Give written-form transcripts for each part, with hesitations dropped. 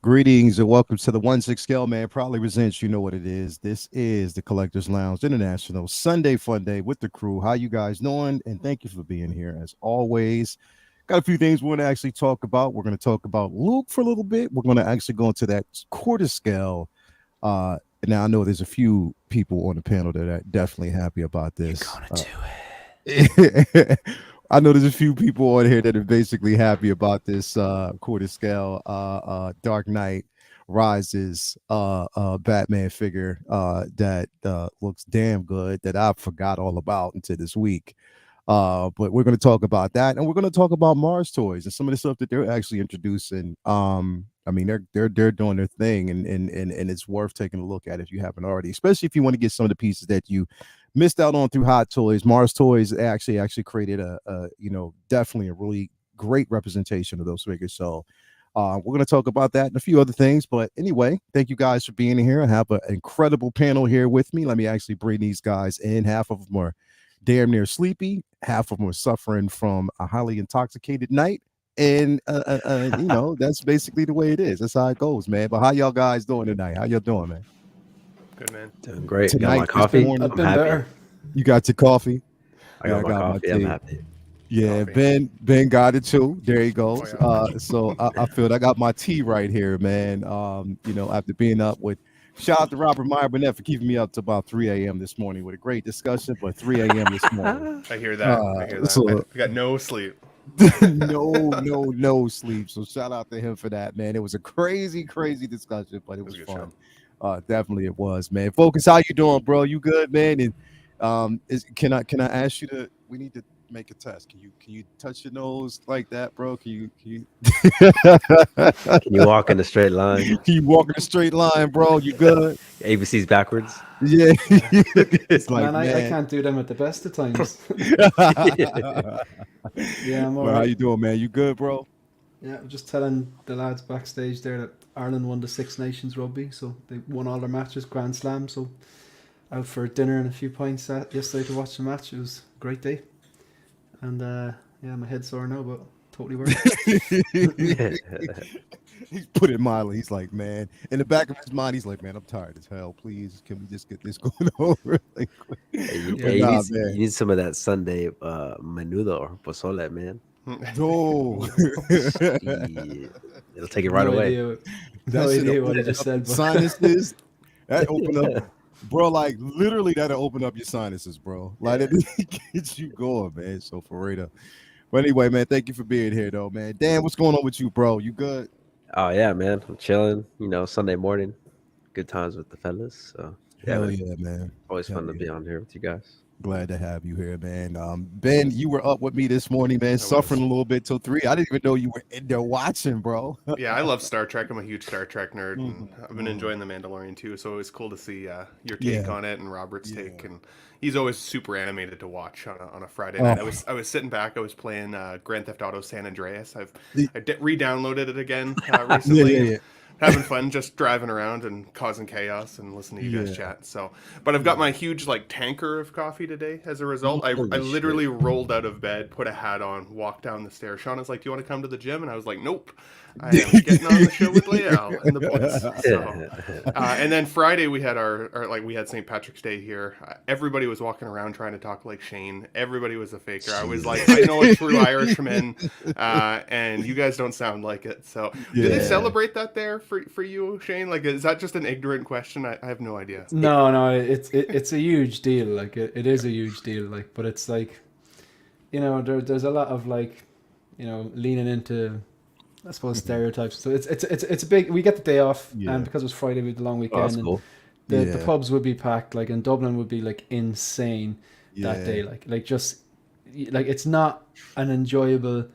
Greetings and welcome to the 1-6 Scale Man. Proudly presents, you know what it is. This is the Collectors Lounge International Sunday Funday with the crew. How you guys doing? And thank you for being here as always. Got a few things we want to actually talk about. We're going to talk about Luke for a little bit. We're going to actually go into that quarter scale. Now I know there's a few people on the panel that are definitely happy about this. You're gonna do it. I know there's a few people on here that are basically happy about this quarter scale Dark Knight Rises Batman figure that looks damn good that I forgot all about until this week. But we're going to talk about that, and we're going to talk about Mars Toys and some of the stuff that they're actually introducing. I mean, they're doing their thing, and it's worth taking a look at if you haven't already, especially if you want to get some of the pieces that you missed out on through Hot Toys. Mars Toys actually created a definitely a really great representation of those figures. So we're going to talk about that and a few other things. But anyway, thank you guys for being here. I have an incredible panel here with me. Let me actually bring these guys in. Half of them are damn near sleepy. Half of them are suffering from a highly intoxicated night. And that's basically the way it is. That's how it goes, man. But how y'all guys doing tonight? How y'all doing, man? Good, man. Doing great. Tonight, got my coffee. morning, I'm happy. Better. You got your coffee? I got my coffee. I'm happy. Yeah, Coffee. Ben got it too. There he goes. Oh, yeah. So I feel I got my tea right here, man. After being up with, shout out to Robert Meyer Burnett for keeping me up to about 3 a.m. this morning with a great discussion, but 3 a.m. this morning. I hear that. I hear that. so- I got no sleep. no sleep. So shout out to him for that, man. It was a crazy discussion, but it was a good fun. Definitely it was, man. Focus, how you doing, bro? You good, man? And can I ask you to? We need to make a test. Can you touch your nose like that, bro? Can you Can you walk in a straight line? Can you walk in a straight line, bro? You good? ABC's backwards. Yeah. It's like, Man, I can't do them at the best of times. Yeah, I'm all Well, how right. you doing, man? You good, bro? Yeah, I'm just telling the lads backstage there that Ireland won the Six Nations rugby, so they won all their matches, Grand Slam. So out for dinner and a few pints yesterday to watch the match. It was a great day, and my head's sore now, but totally worth it. He's put it mildly. He's like, man, in the back of his mind, he's like, man, I'm tired as hell. Please, can we just get this going over? Like, You need some of that Sunday menudo or pozole, man. no. Yeah. It'll take it right away. No That shit idea what open I just up said. But sinuses. That open up, bro. Like literally, that'll open up your sinuses, bro. Like it gets you going, man. So for real. But anyway, man, thank you for being here, though, man. Dan, what's going on with you, bro? You good? Oh yeah, man. I'm chilling. Sunday morning, good times with the fellas. So Hell man. yeah, man. Always Hell fun to yeah. be on here with you guys. Glad to have you here, man. Ben, you were up with me this morning, man, suffering a little bit till 3. I didn't even know you were in there watching, bro. Yeah, I love Star Trek. I'm a huge Star Trek nerd, and I've been enjoying The Mandalorian too. So it was cool to see your take on it and Robert's take. And he's always super animated to watch on a Friday night. I was sitting back. I was playing Grand Theft Auto San Andreas. I re-downloaded it again recently. Yeah. Having fun just driving around and causing chaos and listening to you guys chat. So, but I've got my huge tanker of coffee today as a result. I literally rolled out of bed, put a hat on, walked down the stairs. Shauna's like, "Do you want to come to the gym?" And I was like, "Nope. I am getting on the show with Leal and the boys." So, and then Friday we had we had St. Patrick's Day here. Everybody was walking around trying to talk like Shane. Everybody was a faker. I was like, I know a true Irishman, and you guys don't sound like it. So, do they celebrate that there for you, Shane? Like, is that just an ignorant question? I have no idea. no, it's a huge deal. Like it is a huge deal. Like, but it's like, there's a lot of leaning into, I suppose, stereotypes. So it's a big. We get the day off, and because it was Friday, we had the long weekend. Oh, that's cool. And the pubs would be packed. Like in Dublin, would be insane that day. Like it's not an enjoyable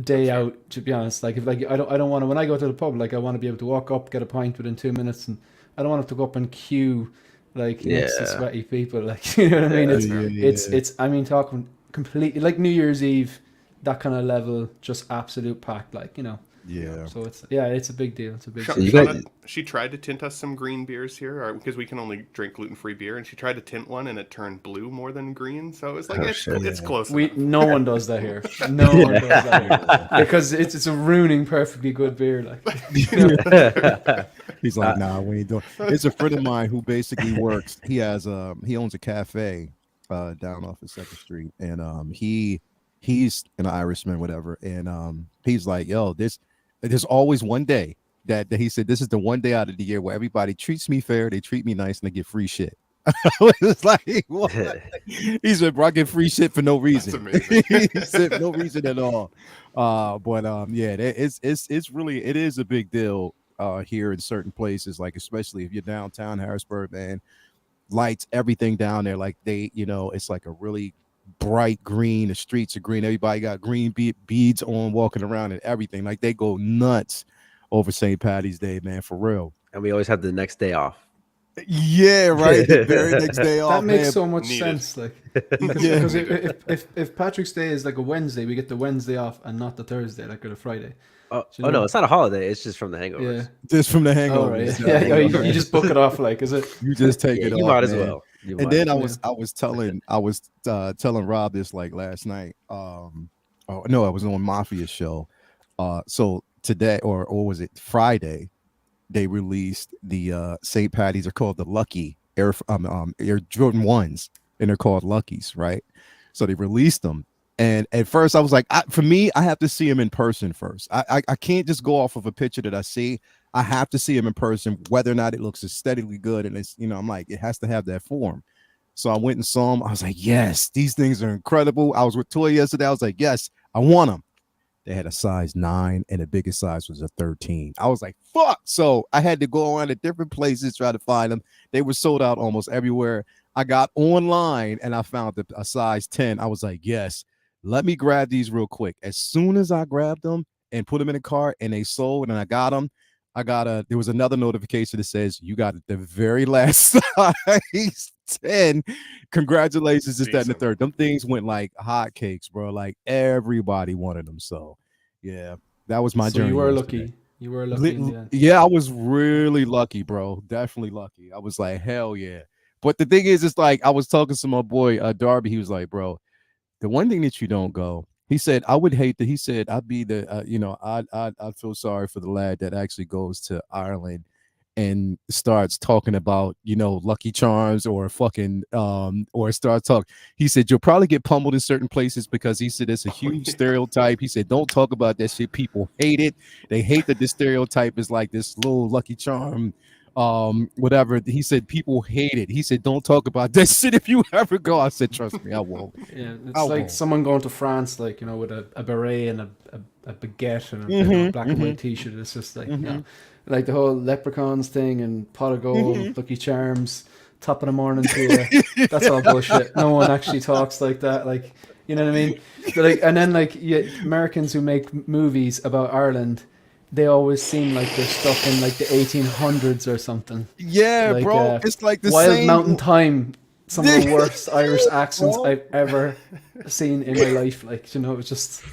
day out, to be honest. Like if I don't want to, when I go to the pub, I want to be able to walk up, get a pint within 2 minutes, and I don't want to have to go up and queue like Yeah. next to sweaty people. Like, you know what I mean? It's I mean, talking completely like New Year's Eve, that kind of level, just absolute packed. Like, you know. Yeah. So it's a big deal. It's a big Sha- deal. you Shauna, guys- she tried to tint us some green beers here because we can only drink gluten-free beer, and she tried to tint one, and it turned blue more than green. So it's like Oh, it's shit. it's close We enough. no one does that here. No one does that here because it's a ruining perfectly good beer. Like, you know? He's like, nah, we ain't doing. It's a friend of mine who basically works. He has he owns a cafe down off of Second Street, and he's an Irishman, whatever. And he's like, yo, there's always one day that he said this is the one day out of the year where everybody treats me fair, they treat me nice, and they get free shit. It's like, what? He said, bro, I get free shit for no reason. amazing. He said for no reason at all. But yeah, it's really, it is a big deal here in certain places, like especially if you're downtown Harrisburg, man. Lights, everything down there, like they, you know, it's like a really bright green. The streets are green. Everybody got green beads on, walking around and everything. Like they go nuts over St. Patty's Day, man, for real. And we always have the next day off. Yeah, right. The very next day off. That makes man. so much Needed. sense. Like, Yeah. because if Patrick's Day is like a Wednesday, we get the Wednesday off and not the Thursday, like or the Friday. Oh, you oh know? no, it's not a holiday. It's just from the hangovers. Yeah. Just from the Oh, hangover. right. Yeah. You just book it off. Like, is it? You just take Yeah, it you off, might as man. well. You And might. then I was telling Rob this like last night. Oh no, I was on Mafia show. So today or was it Friday? They released the St. Patty's are called the Lucky Air Jordan 1s, and they're called Luckies, right? So they released them. And at first I was like, for me, I have to see him in person first. I can't just go off of a picture that I see. I have to see him in person, whether or not it looks aesthetically good. And it's, you know, I'm like, it has to have that form. So I went and saw him. I was like, yes, these things are incredible. I was with Toy yesterday. I was like, yes, I want them. They had a size 9 and the biggest size was a 13. I was like, fuck. So I had to go around to different places, try to find them. They were sold out almost everywhere. I got online and I found a size 10. I was like, yes, let me grab these real quick. As soon as I grabbed them and put them in a cart and they sold and I got them, there was another notification that says you got the very last size 10. Congratulations, this, that, and the third. Them things went like hotcakes, bro. Like everybody wanted them. So yeah, that was my So journey. you were yesterday. lucky. You were lucky in the end. Yeah, I was really lucky, bro. Definitely lucky. I was like, hell yeah. But the thing is, it's like I was talking to my boy Darby. He was like, bro, the one thing that you don't go. He said, I would hate that. He said, I'd be the, you know, I'd feel sorry for the lad that actually goes to Ireland and starts talking about, you know, Lucky Charms or fucking, or starts talking. He said, you'll probably get pummeled in certain places because he said it's a huge stereotype. He said, don't talk about that shit. People hate it. They hate that this stereotype is like this little Lucky Charm, whatever. He said, people hate it. He said, don't talk about that shit if you ever go. I said, trust me, I won't. Yeah, it's I like won't. someone going to France, like, you know, with a beret and a baguette and a black and white T-shirt. It's just like, you know, like the whole leprechauns thing and pot of gold, Lucky Charms, top of the morning to you. That's all bullshit. No one actually talks like that. Like, you know what I mean? So like, and then like Americans who make movies about Ireland, they always seem like they're stuck in like the 1800s or something. Yeah, Like, bro. It's like the Wild same Mountain Thyme. Some of the worst Irish accents Bro. I've ever seen in my life. Like, you know, it's just,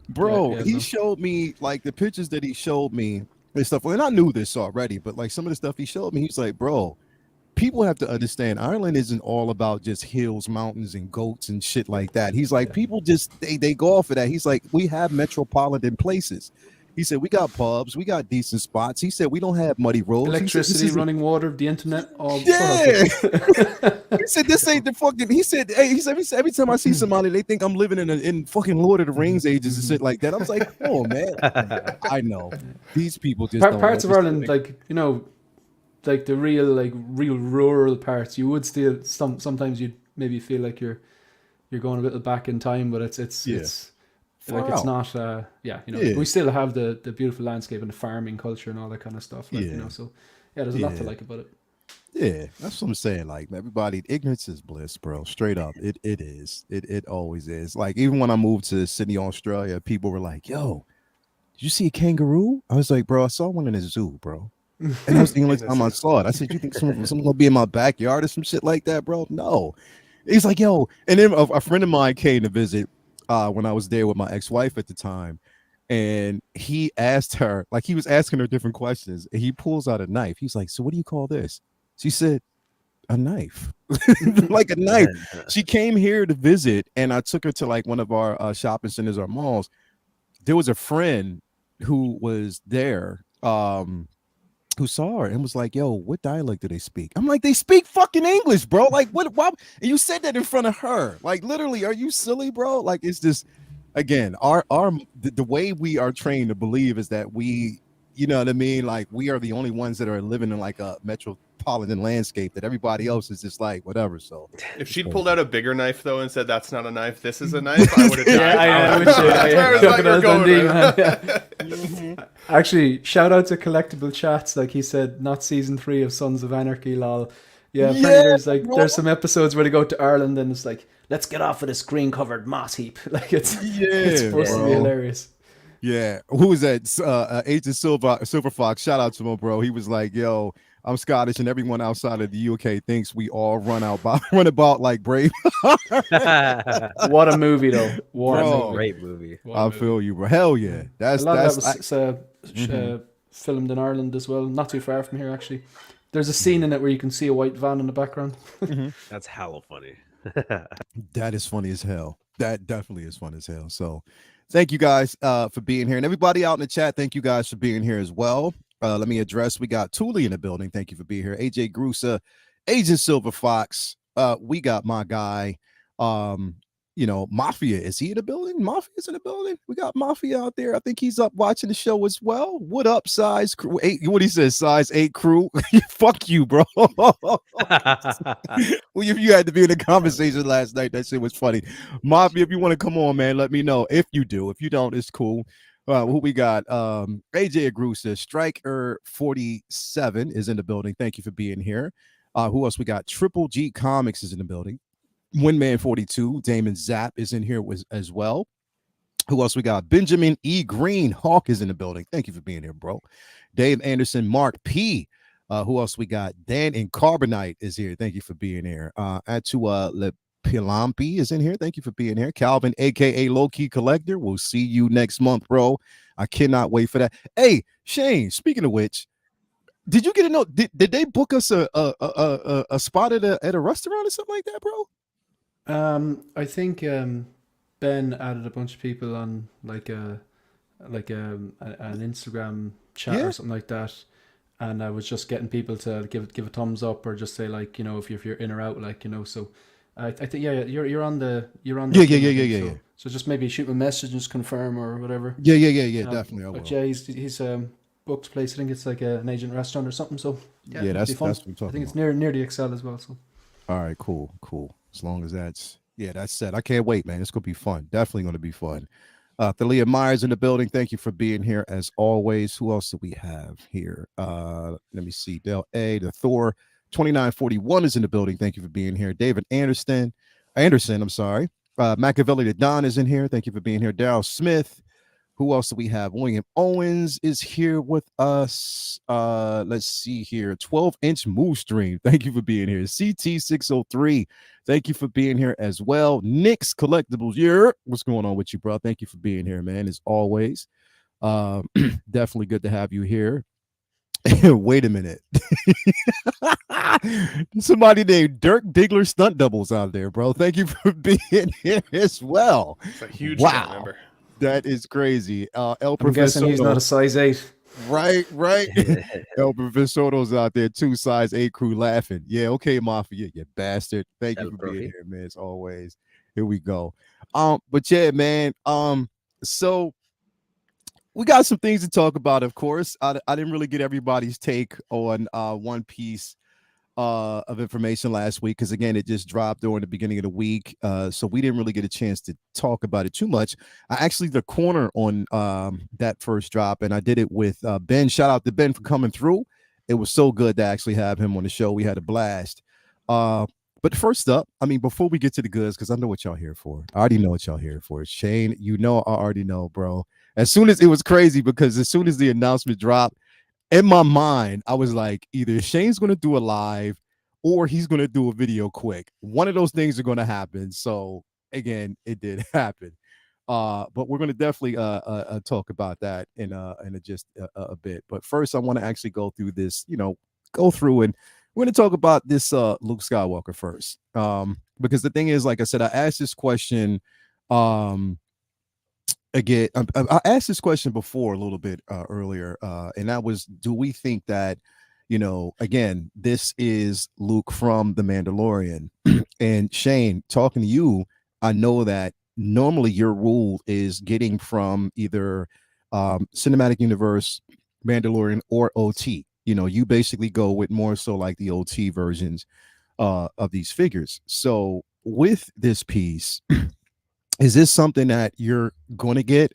Bro, Yeah, he no. showed me like the pictures that he showed me and stuff. Well, and I knew this already, but like some of the stuff he showed me, he's like, bro, people have to understand Ireland isn't all about just hills, mountains, and goats and shit like that. He's like, people just they go off of that. He's like, we have metropolitan places. He said, we got pubs, we got decent spots. He said, we don't have muddy roads. electricity, He said, running water, the internet, all yeah. He said, this ain't the fucking, he said, hey, he said, every time I see somebody, they think I'm living in fucking Lord of the Rings ages and shit like that. I was like, oh man, I know. These people just don't parts of understand. Ireland, like, you know, like the real rural parts, you would still sometimes you'd maybe feel like you're going a little back in time, but it's like Far it's out. not you know, Yeah. we still have the beautiful landscape and the farming culture and all that kind of stuff, like, you Yeah. know, so yeah, there's a lot to Yeah. like about it. Yeah, that's what I'm saying. Like everybody, ignorance is bliss, bro. Straight up, it is. It always is. Like even when I moved to Sydney, Australia, people were like, "Yo, did you see a kangaroo?" I was like, "Bro, I saw one in a zoo, bro." And that was the only time I Innocent. saw it. I said, "You think someone gonna be in my backyard or some shit like that, bro?" No. He's like, "Yo," and then a friend of mine came to visit when I was there with my ex-wife at the time, and he asked her, like, he was asking her different questions, and he pulls out a knife. He's like, "So what do you call this?" She said, "A knife." Like a knife. She came here to visit, and I took her to like one of our shopping centers or malls. There was a friend who was there, who saw her and was like, "Yo, what dialect do they speak?" I'm like, "They speak fucking English, bro. Like, what? Why?" And you said that in front of her. Like, literally, are you silly, bro? Like, it's just, again, the way we are trained to believe is that we, you know what I mean? Like, we are the only ones that are living in like a metropolitan landscape, that everybody else is just like whatever. So If she'd pulled out a bigger knife though and said that's not a knife, this is a knife, I would have died. Yeah, I know. That's where I thought you were going, man. Yeah. Actually, shout out to Collectible Chats. Like he said, not season 3 of Sons of Anarchy, lol. Yeah, apparently there's some episodes where they go to Ireland and it's like, let's get off of this green covered moss heap. Like it's supposed to be hilarious. Yeah, who was that? Agent Silver Fox. Shout out to him, bro. He was like, "Yo, I'm Scottish, and everyone outside of the UK thinks we all run about like Brave." What a movie, though! That's a great movie. I feel you, bro. Hell yeah, a lot of that was filmed in Ireland as well, not too far from here actually. There's a scene in it where you can see a white van in the background. That's hella funny. That is funny as hell. That definitely is fun as hell. So thank you guys for being here, and everybody out in the chat, thank you guys for being here as well. Let me address, we got Thule in the building. Thank you for being here. AJ Grusa, Agent Silver Fox. We got my guy, Mafia. Is he in the building? Mafia's in the building. We got Mafia out there. I think he's up watching the show as well. What up, size crew? What he says, size 8 crew. Fuck you, bro. Well, if you had to be in the conversation last night, that shit was funny. Mafia, if you want to come on, man, let me know. If you do, if you don't, it's cool. Who we got? AJ Agrusa, Striker 47 is in the building. Thank you for being here. Who else we got? Triple G Comics is in the building. Windman 42, Damon Zapp is in here as well. Who else we got? Benjamin E. Green, Hawk is in the building. Thank you for being here, bro. Dave Anderson, Mark P. Who else we got? Dan and Carbonite is here. Thank you for being here. Atua Pilampi is in here. Thank you for being here. Calvin, aka Low Key Collector. We'll see you next month, bro. I cannot wait for that. Hey, Shane, speaking of which, did you get a note? Did they book us a spot at a restaurant or something like that, bro? I think Ben added a bunch of people on like an Instagram chat or something like that, and I was just getting people to give a thumbs up or just say, like, if you're in or out, like, so I think you're on the Yeah. So just maybe shoot a message and just confirm or whatever. Yeah, definitely. I will. But yeah, he's booked place. I think it's like an Agent restaurant or something. So yeah, that's what I'm talking about. I think it's near the Excel as well. So all right, cool. As long as that's set. I can't wait, man. It's gonna be fun. Definitely gonna be fun. Thalia Myers in the building. Thank you for being here as always. Who else do we have here? Let me see. Del A, the Thor 2941 is in the building. Thank you for being here. David Anderson, I'm sorry. Machiavelli the Don is in here. Thank you for being here. Daryl Smith. Who else do we have? William Owens is here with us. Let's see here. 12-inch move stream. Thank you for being here. CT603. Thank you for being here as well. Nick's Collectibles. Yeah. What's going on with you, bro? Thank you for being here, man, as always. Definitely good to have you here. Wait a minute. Somebody named Dirk Diggler Stunt Doubles out there, bro. Thank you for being here as well. It's a huge number. That is crazy. El I'm Professor, guessing he's not a size 8. Right. El Professor's out there too, size 8 crew laughing. Yeah, okay, Mafia, you bastard. Thank you for being here, man, as always. Here we go. But yeah, man. So we got some things to talk about, of course. I didn't really get everybody's take on One Piece of information last week, because again, it just dropped during the beginning of the week, so we didn't really get a chance to talk about it too much. I actually did a corner on that first drop, and I did it with Ben. Shout out to Ben for coming through. It was so good to actually have him on the show. We had a blast. But first up, I mean, before we get to the goods, because I know what y'all here for. I already know what y'all here for. Shane, I already know, bro. As soon as it was crazy, because as soon as the announcement dropped, in my mind, I was like, either Shane's going to do a live or he's going to do a video quick. One of those things are going to happen. So again, it did happen. But we're going to definitely talk about that in just a bit. But first, I want to actually go through this, go through, and we're going to talk about this Luke Skywalker first. Because the thing is, like I said, I asked this question again. I asked this question before a little bit earlier, and that was, do we think that, again, this is Luke from The Mandalorian? And Shane, talking to you, I know that normally your rule is getting from either cinematic universe, Mandalorian, or OT. You basically go with more so like the OT versions of these figures. So with this piece, is this something that you're going to get?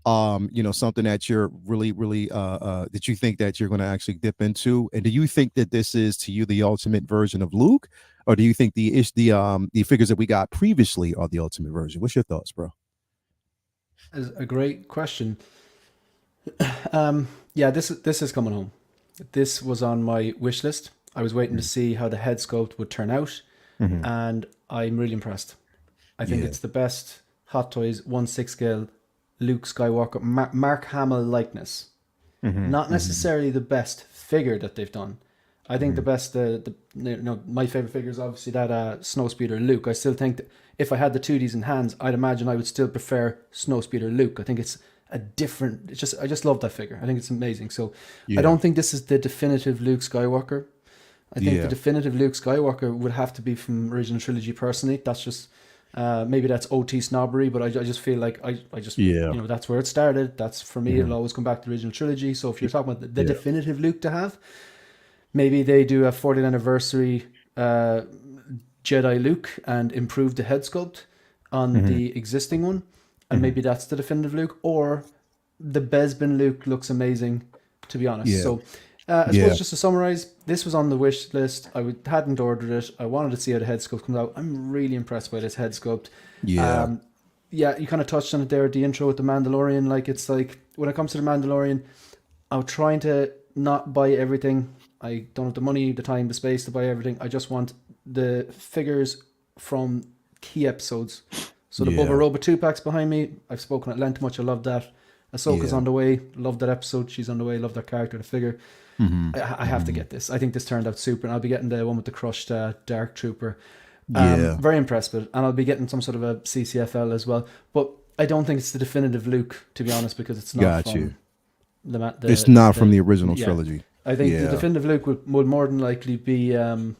Something that you're really, really that you think that you're going to actually dip into? And do you think that this is, to you, the ultimate version of Luke, or do you think the figures that we got previously are the ultimate version? What's your thoughts, bro? Is a great question. Yeah, this is coming home. This was on my wish list. I was waiting to see how the head sculpt would turn out, and I'm really impressed. I think it's the best Hot Toys 1/6 scale Luke Skywalker Mark Hamill likeness. Not necessarily the best figure that they've done. I think the best, my favorite figure is obviously that Snowspeeder Luke. I still think that if I had the 2Ds in hands, I'd imagine I would still prefer Snowspeeder Luke. I think it's a different. I just love that figure. I think it's amazing. So I don't think this is the definitive Luke Skywalker. I think the definitive Luke Skywalker would have to be from original trilogy. Personally, that's just. Maybe that's OT snobbery, but I just feel like I just that's where it started. That's for me. It'll always come back to the original trilogy. So if you're talking about the definitive Luke to have, maybe they do a 40th anniversary Jedi Luke and improve the head sculpt on the existing one, and maybe that's the definitive Luke. Or the Bespin Luke looks amazing, to be honest. So I suppose just to summarize, this was on the wish list. I hadn't ordered it. I wanted to see how the head sculpt comes out. I'm really impressed by this head sculpt. You kind of touched on it there at the intro with the Mandalorian. Like, it's like, when it comes to the Mandalorian, I'm trying to not buy everything. I don't have the money, the time, the space to buy everything. I just want the figures from key episodes. So the Boba Roba 2-packs behind me, I've spoken at length much. I love that. Ahsoka's on the way. Love that episode. She's on the way. Love that character, the figure. I have to get this. I think this turned out super, and I'll be getting the one with the crushed Dark Trooper. Very impressed with it, and I'll be getting some sort of a CCFL as well. But I don't think it's the definitive Luke, to be honest, because it's not from it's not from the original trilogy. I think the definitive Luke would more than likely be the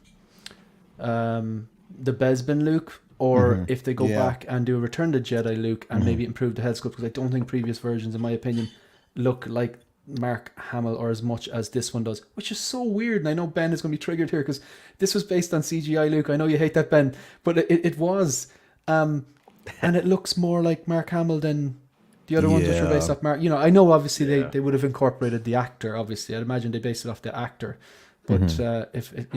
Bespin Luke, or if they go back and do a Return to Jedi Luke and maybe improve the head sculpt, because I don't think previous versions, in my opinion, look like Mark Hamill or as much as this one does, which is so weird. And I know Ben is going to be triggered here because this was based on CGI Luke. I know you hate that, Ben, but it was, and it looks more like Mark Hamill than the other ones which were based off Mark. I know obviously they would have incorporated the actor. Obviously, I'd imagine they based it off the actor, but if it,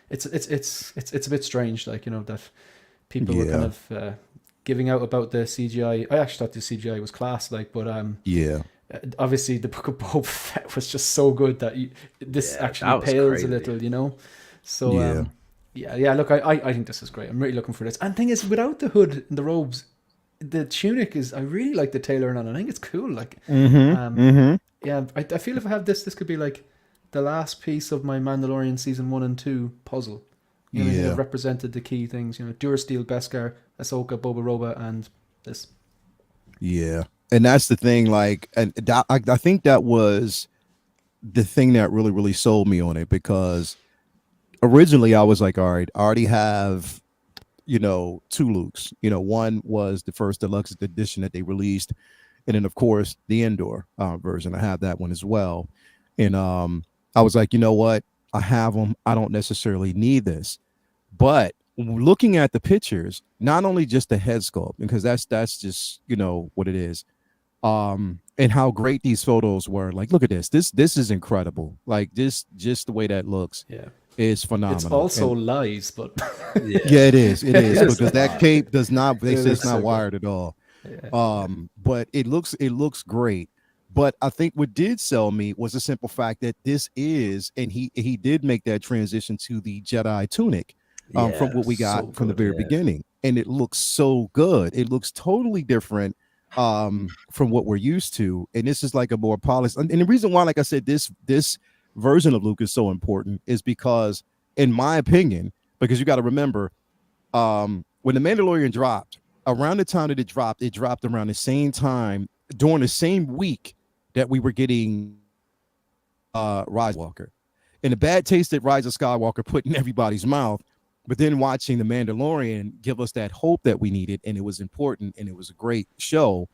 it's a bit strange, like, that people were kind of giving out about the CGI. I actually thought the CGI was class, like, but obviously the Book of Boba Fett was just so good that this actually pales crazy a little, So look, I think this is great. I'm really looking for this. And the thing is, without the hood and the robes, the tunic is, I really like the tailoring on it. I think it's cool. Like, I feel if I have this could be like the last piece of my Mandalorian season 1 and 2 puzzle. It represented the key things. Durasteel, Beskar, Ahsoka, Boba Roba, and this. Yeah. And that's the thing, like, and I think that was the thing that really, really sold me on it, because originally I was like, all right, I already have, 2 Lukes. One was the first deluxe edition that they released, and then of course the Endor version. I have that one as well, and I was like, you know what? I have them. I don't necessarily need this, but looking at the pictures, not only just the head sculpt, because that's just what it is. And how great these photos were. Like, look at this. This is incredible. Like, just the way that looks is phenomenal. It's also lies, but it is. It is, because that cape does not. They say it's not wired at all. But it looks great. But I think what did sell me was the simple fact that this is, and he did make that transition to the Jedi tunic, from Yeah. what we got So from the good. very beginning, and it looks so good. It looks totally different from what we're used to, and this is like a more polished. And the reason why, like I said, this version of Luke is so important is because, in my opinion, because you got to remember, when the Mandalorian dropped, around the time that it dropped around the same time during the same week that we were getting Rise of Skywalker. And the bad taste that Rise of Skywalker put in everybody's mouth, but then watching the Mandalorian give us that hope that we needed, and it was important, and it was a great show.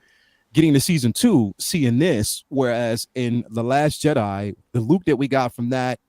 Getting to season 2, seeing this, whereas in The Last Jedi, the Luke that we got from that,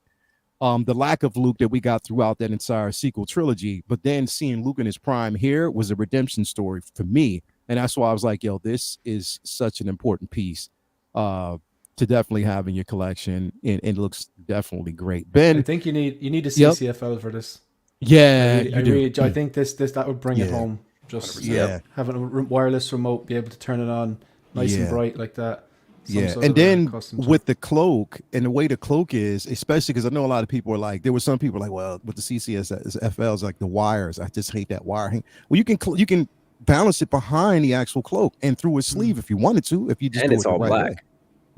the lack of Luke that we got throughout that entire sequel trilogy, but then seeing Luke in his prime here was a redemption story for me. And that's why I was like, yo, this is such an important piece to definitely have in your collection. And it looks definitely great. Ben, I think you need a Yep. CCFL for this. yeah, I think this that would bring it Yeah. home. Just 100%. yeah, having a wireless remote, be able to turn it on nice and Yeah. bright like that. Some yeah. sort And of, then custom with the cloak and the way the cloak is, especially because I know a lot of people are like, there were some people like, well, with the CCSFLs, like the wires, I just hate that wiring. Well, you can balance it behind the actual cloak and through a sleeve if you wanted to, if you just And do it's it the all right black. way.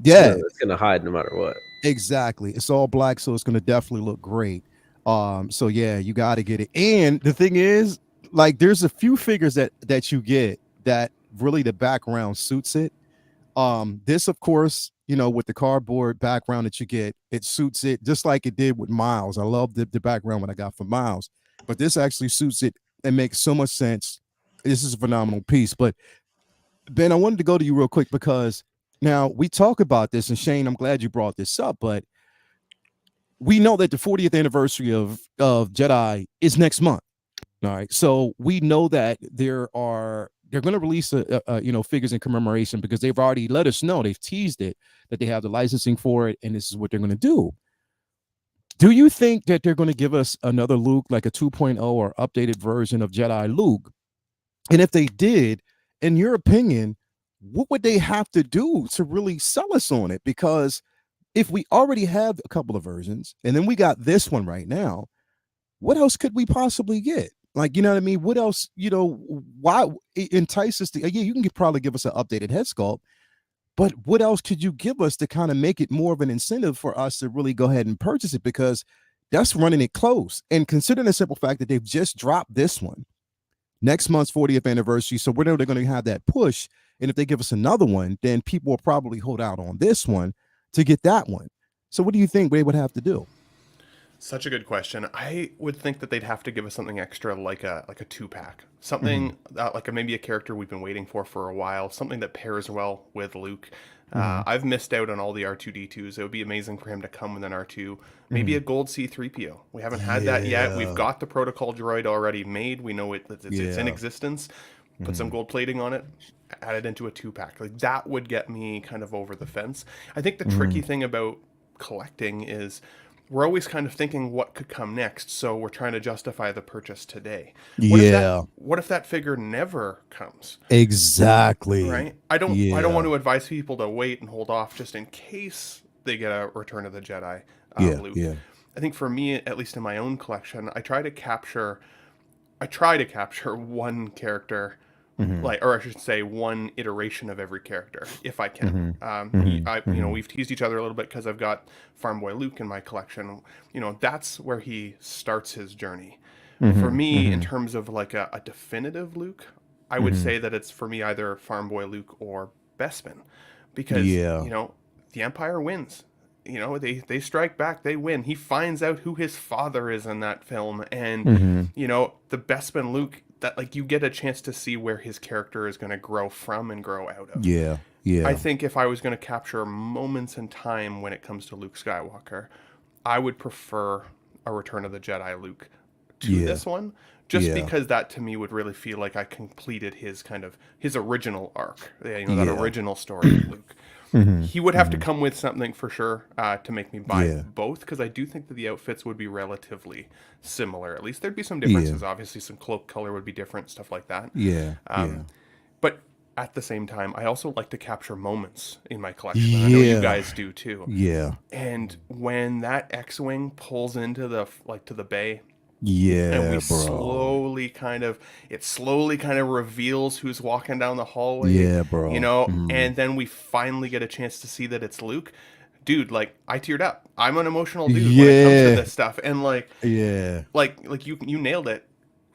Yeah, It's gonna hide no matter what. exactly. It's all black, so it's going to definitely look great. So yeah, you got to get it. And the thing is, like, there's a few figures that you get that really the background suits it. This, of course, with the cardboard background that you get, it suits it just like it did with Miles. I love the background when I got for Miles, but this actually suits it and makes so much sense. This is a phenomenal piece. But Ben, I wanted to go to you real quick because now we talk about this, and Shane, I'm glad you brought this up, but we know that the 40th anniversary of Jedi is next month. All right, so we know that they're going to release figures in commemoration because they've already let us know, they've teased it, that they have the licensing for it, and this is what they're going to do. Do you think that they're going to give us another Luke, like a 2.0 or updated version of Jedi Luke? And if they did, in your opinion, what would they have to do to really sell us on it? Because if we already have a couple of versions, and then we got this one right now, what else could we possibly get? Like, you know what I mean? What else, why entice us to, yeah, you can probably give us an updated head sculpt, but what else could you give us to kind of make it more of an incentive for us to really go ahead and purchase it? Because that's running it close. And considering the simple fact that they've just dropped this one, next month's 40th anniversary. So we know they're going to have that push. And if they give us another one, then people will probably hold out on this one to get that one. So what do you think they would have to do? Such a good question. I would think that they'd have to give us something extra, like a 2-pack, something like maybe a character we've been waiting for a while, something that pairs well with Luke. I've missed out on all the R2D2s. It would be amazing for him to come with an R2, maybe a gold C3PO. We haven't had that yet. We've got the protocol droid already made. We know it's in existence. Put some gold plating on it, add it into a 2-pack. Like, that would get me kind of over the fence. I think the tricky thing about collecting is we're always kind of thinking what could come next, so we're trying to justify the purchase today. What if that figure never comes? Exactly. Right? I don't want to advise people to wait and hold off just in case they get a Return of the Jedi Luke. Yeah. I think for me, at least in my own collection, I try to capture one character, or I should say one iteration of every character, if I can. We've teased each other a little bit because I've got Farm Boy Luke in my collection. That's where he starts his journey. For me, in terms of like a definitive Luke, I would say that it's for me either Farm Boy Luke or Bespin, because the Empire wins. They strike back, they win. He finds out who his father is in that film, and the Bespin Luke, that, like, you get a chance to see where his character is going to grow from and grow out of. Yeah. I think if I was going to capture moments in time when it comes to Luke Skywalker, I would prefer a Return of the Jedi Luke to this one, just because that to me would really feel like I completed his original arc, that original story of Luke. He would have to come with something for sure to make me buy both, because I do think that the outfits would be relatively similar. At least there'd be some differences. Obviously, some cloak color would be different, stuff like that. Yeah. But at the same time, I also like to capture moments in my collection. And I know you guys do too. Yeah. And when that X-wing pulls into the to the bay, and Yeah, we bro. slowly kind of reveals who's walking down the hallway, Yeah, bro. and then we finally get a chance to see that it's Luke. Dude, like, I teared up. I'm an emotional dude when it comes to Yeah. this stuff, and Yeah. like you nailed it.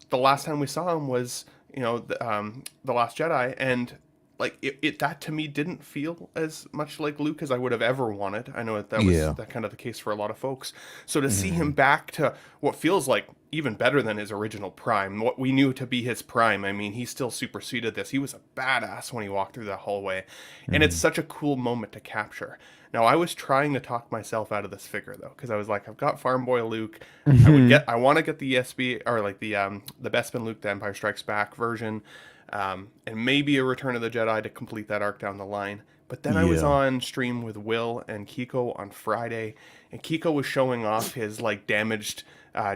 The last time we saw him was the Last Jedi, and like that to me didn't feel as much like Luke as I would have ever wanted. I know that was Yeah. that kind of the case for a lot of folks. So to see him Mhm. back to what feels like even better than his original prime, what we knew to be his prime. I mean, he still superseded this. He was a badass when he walked through that hallway, and it's Mhm. such a cool moment to capture. Now, I was trying to talk myself out of this figure though, because I was like, I've got Farm Boy Luke. Mhm. I want to get the ESB, or like the Bespin Luke, the Empire Strikes Back version, and maybe a Return of the Jedi to complete that arc down the line. But then I was Yeah. on stream with Will and Kiko on Friday, and Kiko was showing off his like damaged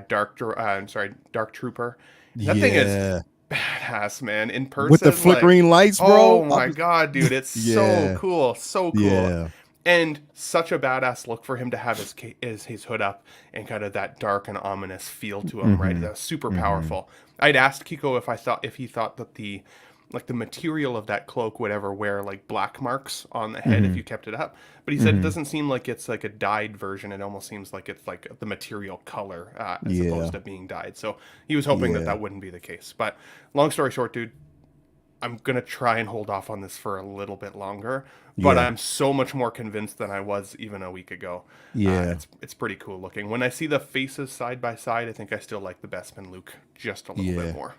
Dark Trooper. And that thing is Yeah. badass, man. In With the person, like, flickering lights, oh bro. my god, dude, it's so Yeah. cool, so cool. Yeah. And such a badass look for him to have his hood up and kind of that dark and ominous feel to him, right? Mhm. That's super Mhm. powerful. I'd asked Kiko if he thought that the material of that cloak would ever wear like black marks on the head if you Mhm. kept it up, but he said it Mhm. doesn't seem like it's like a dyed version. It almost seems like it's like the material color as Yeah. opposed to being dyed. So he was hoping that Yeah. that wouldn't be the case. But long story short, dude, I'm gonna try and hold off on this for a little bit longer, but Yeah. I'm so much more convinced than I was even a week ago. Yeah. It's pretty cool looking. When I see the faces side by side, I think I still like the Bespin Luke just a little bit Yeah. more.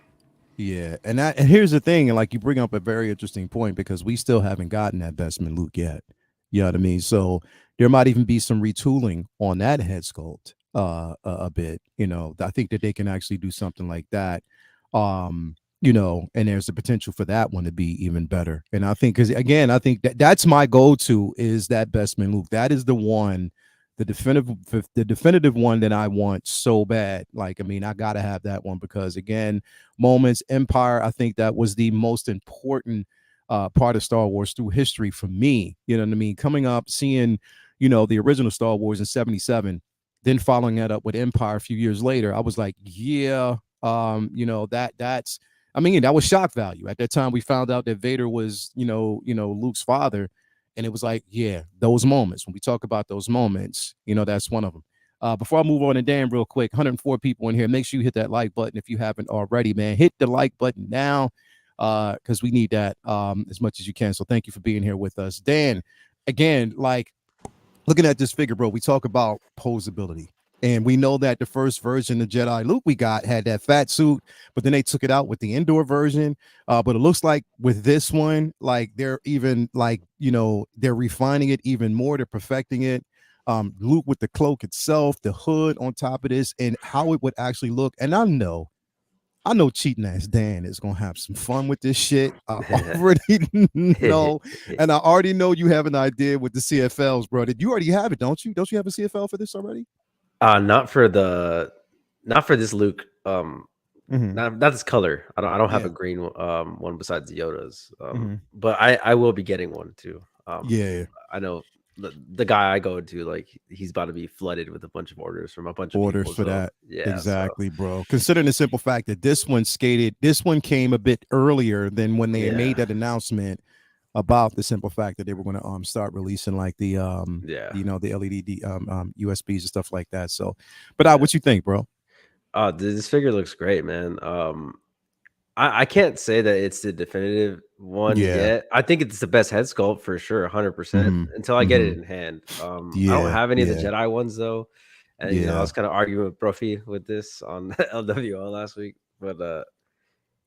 Yeah. And here's the thing, and like you bring up a very interesting point because we still haven't gotten that Bestman Luke yet. You know what I mean? So there might even be some retooling on that head sculpt a bit. I think that they can actually do something like that. And there's the potential for that one to be even better. And I think, because again, I think that's my go-to is that Bestman Luke. That is the one, the definitive one that I want so bad. Like, I mean, I gotta have that one because again, moments, Empire, I think that was the most important part of Star Wars through history for me. You know what I mean? Coming up, seeing, the original Star Wars in 77, then following that up with Empire a few years later, I was like, yeah, that's I mean, that was shock value. At that time, we found out that Vader was, Luke's father. And it was like, yeah, those moments. When we talk about those moments, that's one of them. Before I move on to Dan real quick, 104 people in here. Make sure you hit that like button if you haven't already, man. Hit the like button now because we need that as much as you can. So thank you for being here with us. Dan, again, like looking at this figure, bro, we talk about posability. And we know that the first version of Jedi Luke we got had that fat suit, but then they took it out with the indoor version. But it looks like with this one, like they're even like, they're refining it even more. They're perfecting it. Luke with the cloak itself, the hood on top of this, and how it would actually look. And I know cheating ass Dan is gonna have some fun with this shit. I already know, and I already know you have an idea with the CFLs, bro. Did you already have it? Don't you? Don't you have a CFL for this already? Not for this Luke. Mm-hmm. Not this color. I don't have Yeah. a green one besides Yoda's. Mm-hmm. But I will be getting one too. Yeah. I know the guy I go to, like, he's about to be flooded with a bunch of orders from a bunch of Orders people. for So that. yeah, Exactly, bro. Considering the simple fact that this one came a bit earlier than when they made that announcement about the simple fact that they were going to start releasing like the the LED USBs and stuff like that. So, but what you think, bro? This figure looks great, man. I can't say that it's the definitive one Yeah. yet. I think it's the best head sculpt for sure, 100%. Mm-hmm. Until I get it in hand. I don't Yeah. have any of the Yeah. Jedi ones though, and I Yeah. was kind of arguing with Brophy with this on LWO last week, but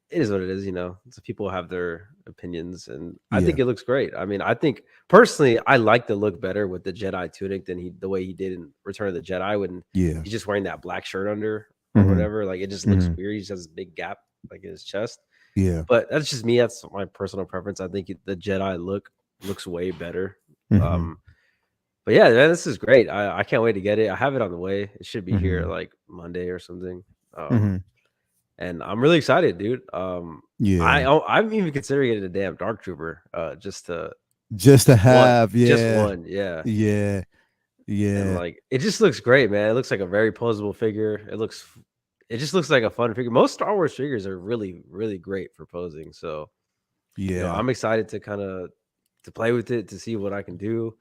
it is what it is. So people have their opinions, and I Yeah. think it looks great. I mean, I think personally, I like the look better with the Jedi tunic than the way he did in Return of the Jedi when Yeah. he's just wearing that black shirt under or Mm-hmm. whatever. Like, it just looks weird. He just has this big gap like in his chest. Yeah. But that's just me. That's my personal preference. I think the Jedi look looks way better. Mm-hmm. But yeah, man, this is great. I can't wait to get it. I have it on the way. It should be here Mm-hmm. like Monday or something. Mm-hmm. and I'm really excited, dude. Yeah. I'm even considering it a damn Dark Trooper, Just to one, have, just yeah. one, yeah. Yeah. And Yeah. like it just looks great, man. It looks like a very posable figure. It just looks like a fun figure. Most Star Wars figures are really, really great for posing. So, Yeah. I'm excited to to play with it to see what I can do.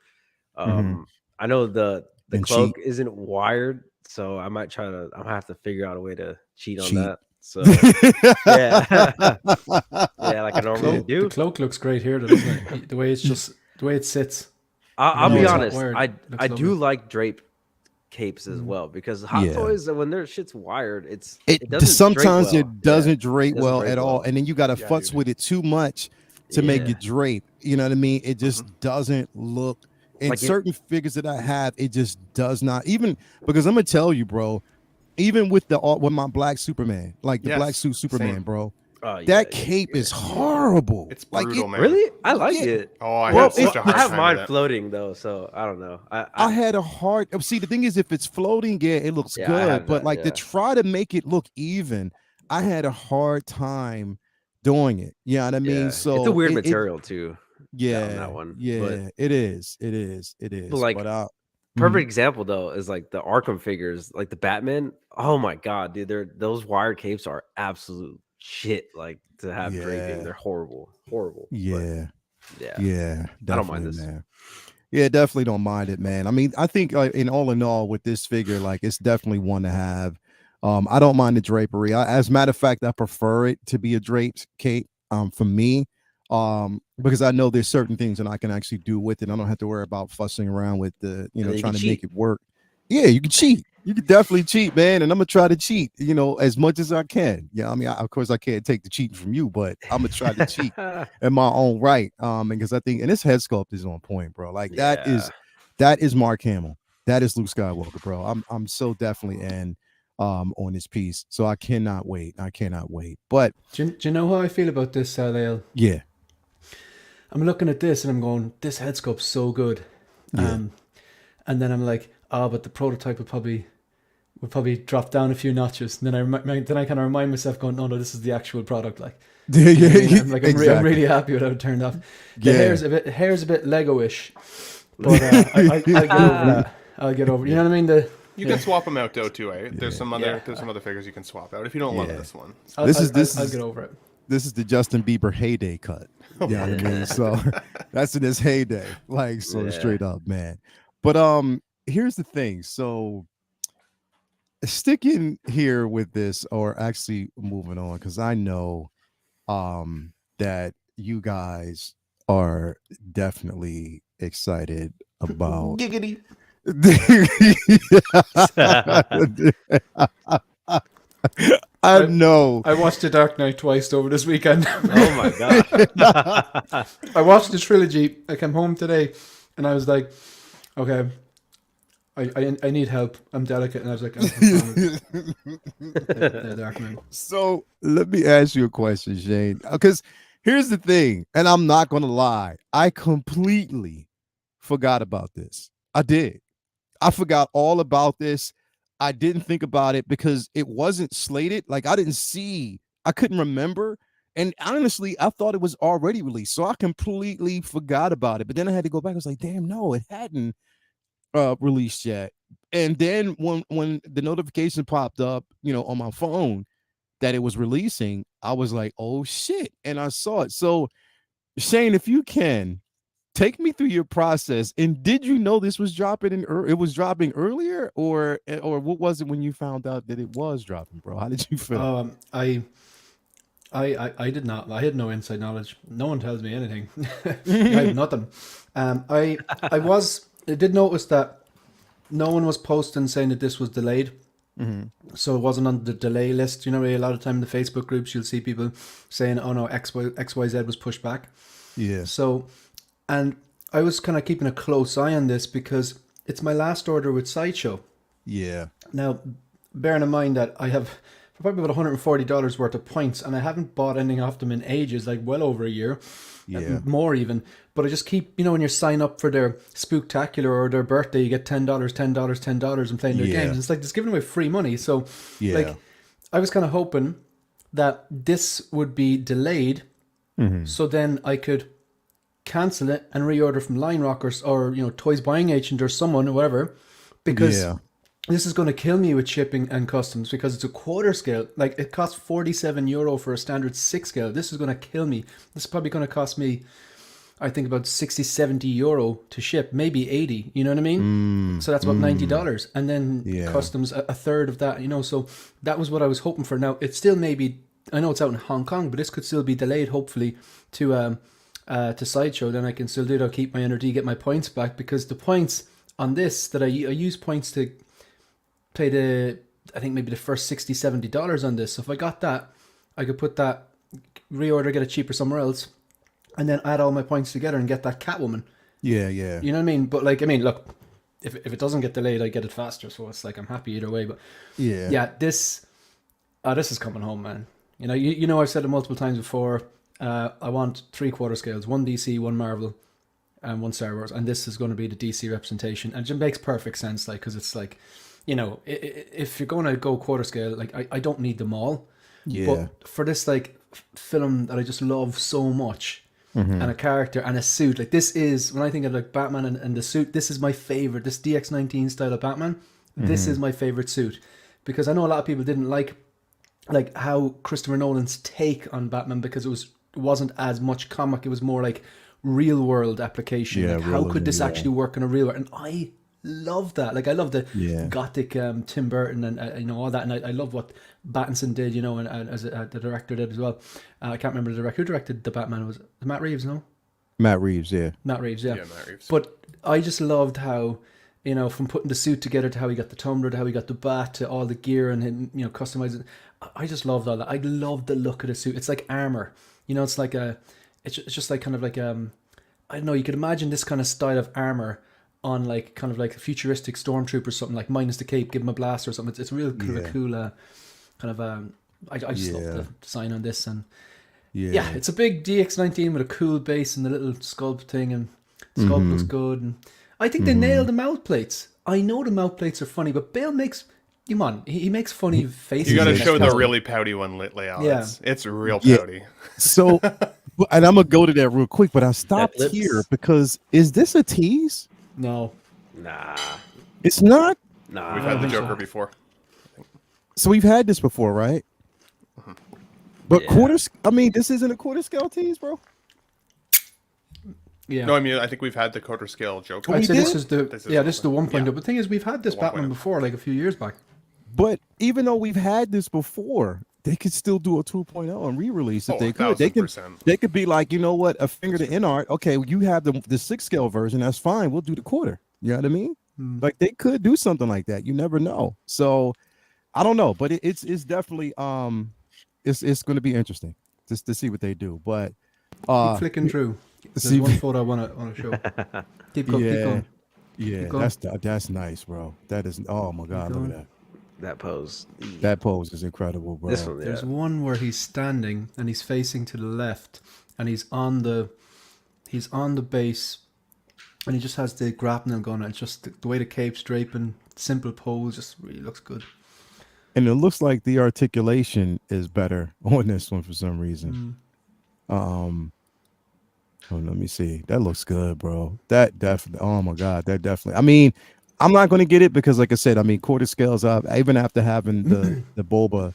Mhm. I know the And cheat. cloak isn't wired, so I might try to. I'm gonna have to figure out a way to cheat on Cheat. that. So yeah, yeah, like I normally The do. cloak looks great here, though, doesn't it? The way it sits. I'll Even be though it's not honest. wired, I it looks I lovely. do like drape capes as Mm. well because Hot Yeah. Toys when their shit's wired, It it doesn't drape sometimes well. it Yeah, doesn't it drape doesn't well drape at all, well. and then you got to Yeah, futz dude. with it too much to make Yeah, it drape. You know what I mean? It just Mhm. doesn't look. In like it. certain figures that I have, it just does not. Even because I'm gonna tell you, bro. Even with with my black Superman, like the black Yes, suit Superman, same. bro. Oh yeah, That yeah, cape yeah. is horrible. It's Like brutal, it man. Really, I like yeah. it. Oh, I Well, have such a I hard have time mine with that. floating though, so I don't know. I had a hard see the thing is if it's floating, yeah, it looks Yeah, I good. have But that. like to Yeah, try to make it look even, I had a hard time doing it. You know what I mean? yeah. It's a So weird it material too. On that yeah, one, yeah, it is. It is. It but is. like But perfect mhm. example though is like the Arkham figures, like the Batman. Oh my god, dude, those wire capes are absolute shit. Like to have draping, Yeah, they're horrible, horrible. But yeah, yeah, yeah, I don't mind definitely, this. man. Yeah, definitely don't mind it, man. I mean, I think in all with this figure, like it's definitely one to have. I don't mind the drapery. As a matter of fact, I prefer it to be a draped cape. For me, because I know there's certain things that I can actually do with it. I don't have to worry about fussing around with And then you can trying to cheat. make it work. Yeah, you can cheat. You can definitely cheat, man. And I'm gonna try to cheat, as much as I can. Yeah, I mean, of course, I can't take the cheating from you, but I'm gonna try to cheat in my own right. Because I think, and this head sculpt is on point, bro. Like Yeah, that is Mark Hamill. That is Luke Skywalker, bro. I'm so definitely in on this piece. So I cannot wait. I cannot wait. But Do you know how I feel about this, Lael? yeah, I'm looking at this and I'm going, this head sculpt's so good. yeah. And then I'm like, but the prototype would probably drop down a few notches. And then I kind of remind myself, going, no, this is the actual product. Like, Yeah, you know what I mean? yeah, I'm like, exactly. I'm really happy with how it turned out. The Yeah. hair's a bit Lego-ish, but I'll get over that. I'll get over. You know what I mean? You can swap them out though too, eh? Yeah. There's some other figures you can swap out if you don't love Yeah. this one. I'll get over it. This is the Justin Bieber heyday cut. You know what I mean? So that's in his heyday. Like so Yeah. straight up, man. But here's the thing. So sticking here with this, or actually moving on, because I know that you guys are definitely excited about Giggity. I know. I watched The Dark Knight twice over this weekend. Oh my god. I watched the trilogy. I came home today, and I was like, okay, I need help. I'm delicate, and I was like, I'm fine with the Dark Knight. So let me ask you a question, Shane. Because here's the thing, and I'm not gonna lie, I completely forgot about this. I did. I forgot all about this. I didn't think about it because it wasn't slated. Like I couldn't remember. And honestly, I thought it was already released. So I completely forgot about it. But then I had to go back. I was like, damn, no, it hadn't released yet. And then when the notification popped up, on my phone that it was releasing, I was like, oh shit. And I saw it. So Shane, if you can take me through your process. And did you know this was dropping it was dropping earlier, or what was it when you found out that it was dropping, bro? How did you feel? I did not. I had no inside knowledge. No one tells me anything. I had nothing. I did notice that no one was posting saying that this was delayed. Mm-hmm. So it wasn't on the delay list. You know, a lot of time in the Facebook groups, you'll see people saying, "Oh no, XYZ was pushed back." Yeah. So, and I was kind of keeping a close eye on this because it's my last order with Sideshow. Yeah. Now, bearing in mind that I have probably about $140 worth of points, and I haven't bought anything off them in ages, like well over a year, Yeah. more even. But I just keep, when you sign up for their Spooktacular or their birthday, you get $10, $10 and playing their Yeah. games. It's like just giving away free money. So, Yeah. like, I was kind of hoping that this would be delayed, so then I could cancel it and reorder from Line Rockers or Toys Buying Agent or someone or whatever, because Yeah. this is going to kill me with shipping and customs because it's a quarter scale. Like, it costs €47 for a standard 6 scale. This is going to kill me. This is probably going to cost me, I think, about 60, €70 to ship, maybe 80. You know what I mean? So that's about $90, and then customs a third of that. So that was what I was hoping for. Now it still may be. I know it's out in Hong Kong, but this could still be delayed. Hopefully to Sideshow. Then I can still do it. I'll keep my NRD, get my points back, because the points on this that I use points to play I think maybe the first $60, $70 on this. So if I got that, I could put that, reorder, get it cheaper somewhere else, and then add all my points together and get that Catwoman. Yeah. You know what I mean? But look, if it doesn't get delayed, I get it faster. So it's like, I'm happy either way. But this is coming home, man. I've said it multiple times before. I want 3/4 scales, one DC, one Marvel, and one Star Wars, and this is going to be the DC representation, and it makes perfect sense, like, because it's like, if you're going to go quarter scale, like, I don't need them all, but for this like film that I just love so much, and a character and a suit, like, this is, when I think of like Batman and the suit, this is my favorite. This DX19 style of Batman, this is my favorite suit, because I know a lot of people didn't like how Christopher Nolan's take on Batman, because it wasn't as much comic, it was more like real world application. Like, how could this actually work in a real world? And I love that. Like, I love the gothic Tim Burton and all that, and I love what Pattinson did, and as the director did as well. I can't remember the director who directed the Batman. Was it Matt Reeves? No, Matt Reeves. Yeah. Matt Reeves. Yeah. Matt Reeves. But I just loved how, from putting the suit together to how he got the tumbler to how he got the bat to all the gear and him, customizing. I just loved all that. I loved the look of the suit. It's like armor. It's like it's just like kind of like I don't know. You could imagine this kind of style of armor on like kind of like a futuristic stormtrooper or something, like minus the cape, give him a blast or something. It's real kind of a cool kind of I just love the design on this, and it's a big DX19 with a cool base and the little sculpt thing, and sculpt looks good, and I think they nailed the mouth plates. I know the mouth plates are funny, but Bale makes. Come on, he makes funny faces. You got to show the really pouty one layout. Yeah. It's real pouty. So, and I'm gonna go to that real quick, but I stopped here because is this a tease? No. Nah. It's not. Nah. We've had the Joker before. So we've had this before, right? But this isn't a quarter scale tease, bro. Yeah. No, I think we've had the quarter scale Joker. I'd say this is the 1.0. Yeah. But the thing is, we've had this Batman before, like a few years back. But even though we've had this before, they could still do a 2.0 and re-release if they could. 1,000%. They could be like, you know what, a finger to in art. Okay, you have the 6 scale version. That's fine. We'll do the quarter. You know what I mean? Like, they could do something like that. You never know. So I don't know, but it's definitely it's going to be interesting just to see what they do. But keep flicking through. There's one photo I want to show. Keep going. Yeah, that's nice, bro. That is, oh my god, look at that. That pose. That pose is incredible, bro. This one, There's one where he's standing and he's facing to the left, and he's on the base, and he just has the grapnel gun, and just the way the cape's draping, simple pose, just really looks good. And it looks like the articulation is better on this one for some reason. Oh, let me see. That looks good, bro. That definitely. Oh my god, that definitely. I mean, I'm not going to get it because, like I said, quarter scales up. Even after having the Boba,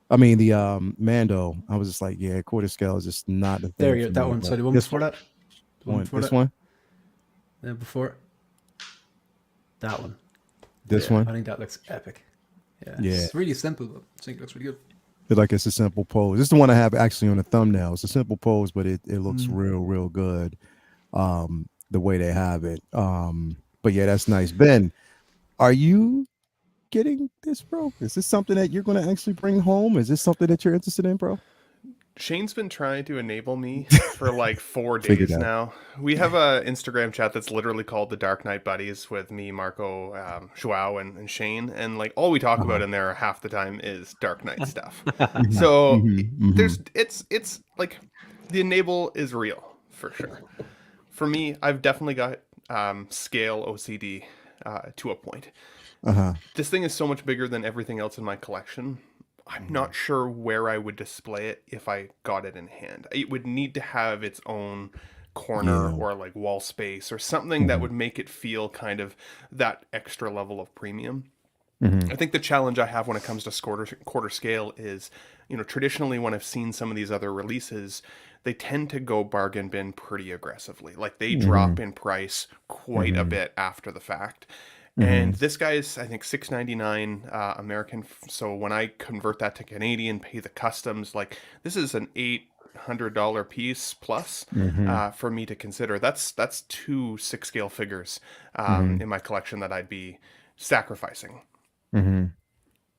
the Mando, I was just like, yeah, quarter scale is just not the thing. There, that one. So the one before that. This one. Yeah, before. That one. This one. I think that looks epic. Yeah. Yeah. It's really simple, but I think it looks really good. Like, it's a simple pose. This is the one I have actually on the thumbnail. It's a simple pose, but it looks real good. The way they have it. But yeah, that's nice. Ben, are you getting this, bro? Is this something that you're going to actually bring home? Is this something that you're interested in, bro? Shane's been trying to enable me for like 4 days now. We have a Instagram chat that's literally called the Dark Knight Buddies with me, Marco, Joao, and Shane. And like all we talk about in there half the time is Dark Knight stuff. So it's like the enable is real for sure. For me, I've definitely got scale OCD to a point. This thing is so much bigger than everything else in my collection. I'm not sure where I would display it if I got it in hand. It would need to have its own corner or like wall space or something that would make it feel kind of that extra level of premium. I think the challenge I have when it comes to quarter scale is, traditionally when I've seen some of these other releases, they tend to go bargain bin pretty aggressively. Like they drop in price quite a bit after the fact. And this guy is, I think, $6.99 American. So when I convert that to Canadian, pay the customs, like this is an $800 piece plus for me to consider. That's 2 6-scale figures in my collection that I'd be sacrificing.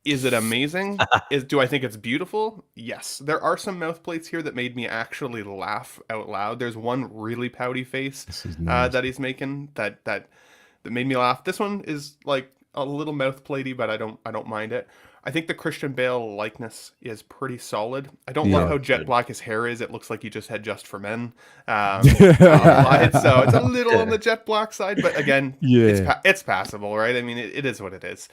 Is it amazing? Do I think it's beautiful? Yes. There are some mouth plates here that made me actually laugh out loud. There's one really pouty face that he's making that made me laugh. This one is like a little mouth platey, but I don't mind it. I think the Christian Bale likeness is pretty solid. I don't love how jet black his hair is. It looks like he just had Just for Men applied, so it's a little on the jet black side. But again, it's passable, right? I mean, it is what it is.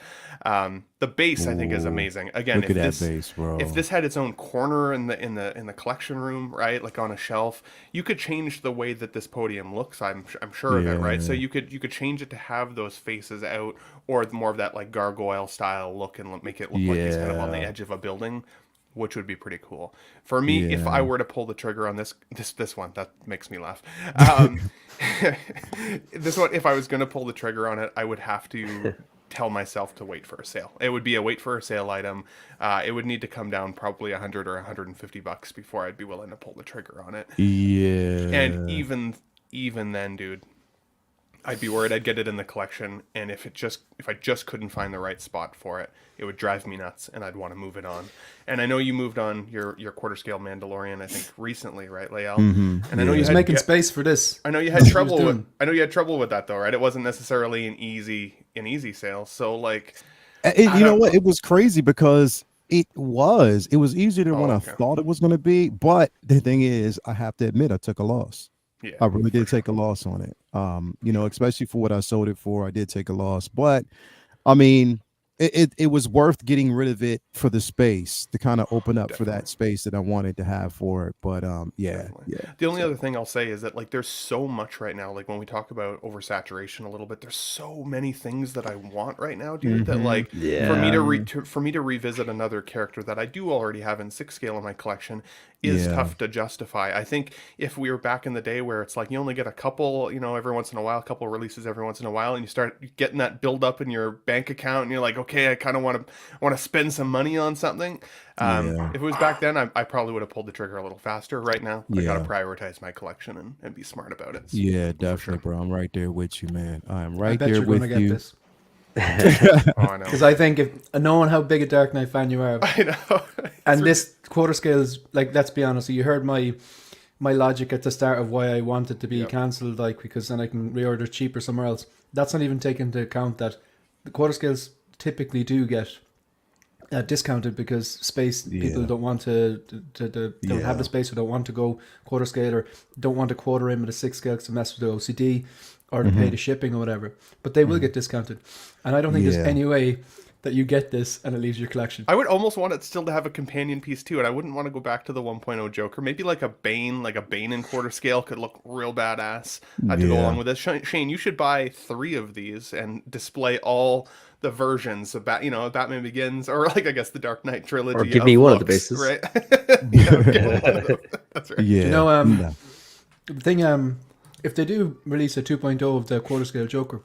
The base, I think, is amazing. Again, look at that base, bro. If this had its own corner in the collection room, right, like on a shelf, you could change the way that this podium looks. I'm sure of it, right? So you could change it to have those faces out, or more of that like gargoyle style look and make it look like he's kind of on the edge of a building, which would be pretty cool. For me, if I were to pull the trigger on this one, that makes me laugh. This one, if I was going to pull the trigger on it, I would have to tell myself to wait for a sale. It would be a wait for a sale item. It would need to come down probably $100 or $150 before I'd be willing to pull the trigger on it. Yeah. And even then, dude, I'd be worried I'd get it in the collection, and if I just couldn't find the right spot for it, it would drive me nuts, and I'd want to move it on. And I know you moved on your quarter scale Mandalorian, I think recently, right, Lael? And I know you was making space for this. I know you had trouble with. I know you had trouble with that though, right? It wasn't necessarily an easy sale. So like, you know what? It was crazy because it was easier than what I thought it was going to be. But the thing is, I have to admit, I took a loss. Yeah, I really did take a loss on it. Especially for what I sold it for, I did take a loss. But I mean, it was worth getting rid of it for the space to kind of open up for that space that I wanted to have for it. But yeah. The only other thing I'll say is that like there's so much right now. Like when we talk about oversaturation a little bit, there's so many things that I want right now, dude. That like for me to revisit another character that I do already have in 6-scale in my collection is tough to justify. I think if we were back in the day where it's like you only get a couple, every once in a while, a couple releases every once in a while, and you start getting that build up in your bank account, and you're like, okay, I kind of want to spend some money on something. If it was back then, I probably would have pulled the trigger a little faster. Right now, I got to prioritize my collection and be smart about it. So, yeah, definitely, bro. I'm right there with you, man. I'm right there with you. This. Because I think knowing how big a Dark Knight fan you are, I know, and this quarter scale is like, let's be honest, you heard my logic at the start of why I want it to be cancelled, like because then I can reorder cheaper somewhere else. That's not even taking into account that the quarter scales typically do get discounted because space people don't want to don't have the space or don't want to go quarter scale or don't want to quarter in with a 6-scale to mess with the OCD or to pay the shipping or whatever, but they will get discounted, and I don't think there's any way that you get this and it leaves your collection. I would almost want it still to have a companion piece too, and I wouldn't want to go back to the 1.0 Joker. Maybe like a Bane in quarter scale could look real badass to go along with this. Shane, you should buy 3 of these and display all the versions of Batman Begins, or like I guess the Dark Knight trilogy. Or give me one of the bases, right? That's right. Yeah. The thing, if they do release a 2.0 of the quarter scale Joker,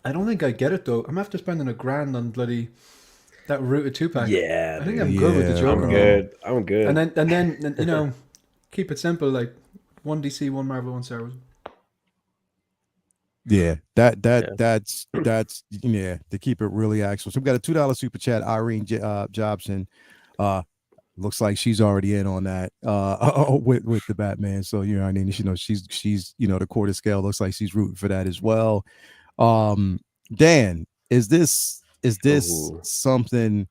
I don't think I get it though. I'm after spending $1,000 on bloody that Rooted 2-pack. Yeah, I think I'm good with the Joker. I'm good. And then keep it simple, like 1 DC, 1 Marvel, 1 Star Wars. Yeah, that's to keep it really actual. So we've got a $2 super chat. Irene Jobson, looks like she's already in on that with the Batman. So I mean, she's the quarter scale looks like she's rooting for that as well. Dan, is this something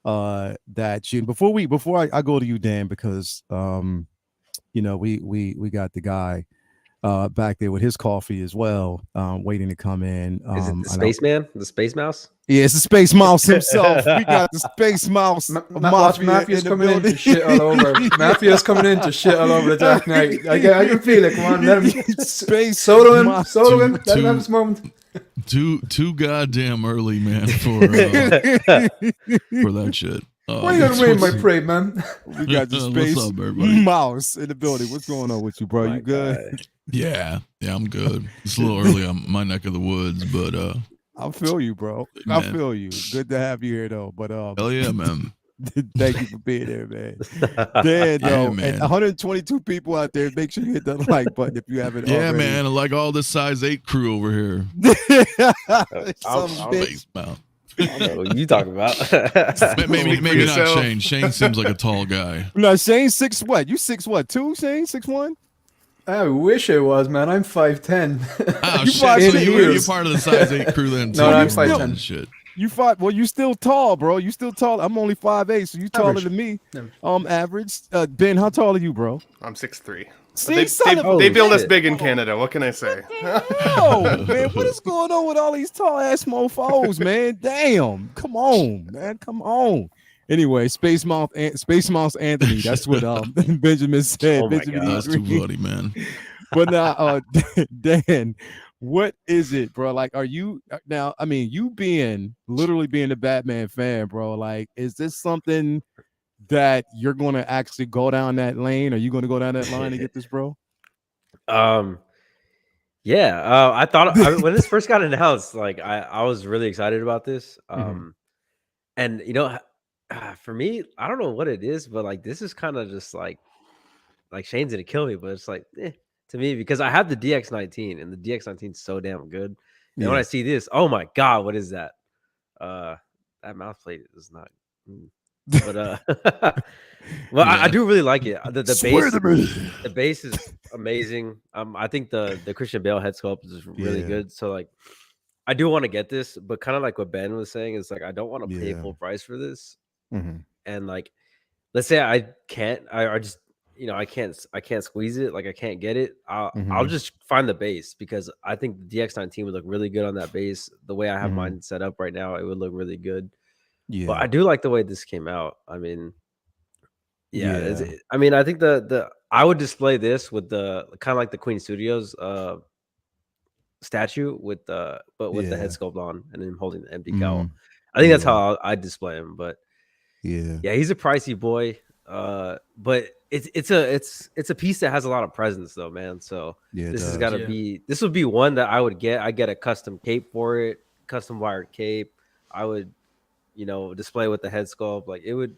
that you before I go to you, Dan, because we got the guy back there with his coffee as well, waiting to come in. Is it the I know- spaceman, the space mouse? Yeah, it's the Space Mouse himself. We got the Space Mouse Watch Mafia's in the coming in building. to shit all over. Mafia's coming in to shit all over the Dark Knight. I can feel it. Come on, let him. Space Soda him. Mouse. Soda him. Let him have his moment. Too goddamn early, man, for that shit. Why you gonna rain my parade, man? We got the What's Space up, everybody? Mouse in the building. What's going on with you, bro? My You good? God. Yeah, I'm good. It's a little early on my neck of the woods, but I feel you, bro. Man. I feel you. Good to have you here, though. But hell yeah, man. thank you for being here, man. Dan, though, man. and 122 people out there. Make sure you hit that like button if you haven't Yeah, already. man. I like all this size 8 crew over here. Some bitch. Face mouth. I don't know what you talking about. Maybe Speak for not yourself. Shane. Shane seems like a tall guy. No, Shane 6 what? You 6 what? 2, Shane? 6'1"? I wish it was, man. I'm 5'10". Oh You shit! five So feet you're years. part of the size 8 crew then too. No, I'm You're 5'10". still- Shit. You fought. Well, you still tall, bro. You still tall. I'm only 5'8", so you taller Average. than me. Average. Average. Ben, how tall are you, bro? I'm 6'3". See, They, son they, of a they build us shit. big in Canada. What can I say? Yo, man, what is going on with all these tall ass mofos, man? Damn, come on, man, come on. Anyway, Space Mouse Anthony. That's what Benjamin said. Oh my Benjamin God. That's too bloody, man. But now, Dan, what is it, bro? Like, are you now? I mean, you literally being a Batman fan, bro. Like, is this something that you're going to actually go down that lane? Are you going to go down that line and get this, bro? Yeah. I thought when this first got announced, like I was really excited about this. And you know, for me, I don't know what it is, but like this is kind of just like Shane's gonna kill me, but it's like to me because I have the DX19 and the DX19 is so damn good. And when I see this, oh my god, what is that? That mouth plate is not. But well, Yeah. I do really like it. The Swear bass, to me. the bass is amazing. I think the Christian Bale head sculpt is really Yeah. good. So like, I do want to get this, but kind of like what Ben was saying is like I don't want to pay Yeah. full price for this. Mhm. And like, let's say I can't, I just I can't squeeze it. Like I can't get it. I'll just find the base because I think the DX19 would look really good on that base. The way I have mine set up right now, it would look really good. Yeah. But I do like the way this came out. I mean, Yeah. I mean, I think the I would display this with the kind of like the Queen Studios statue with the head sculpt on and him holding the empty cowl. I think that's how I display him. But yeah, he's a pricey boy. But it's a piece that has a lot of presence though, man. So Yeah, it this has does. got to be this would be one that I would get. I get a custom cape for it, custom wired cape. I would display with the head sculpt. Like it would,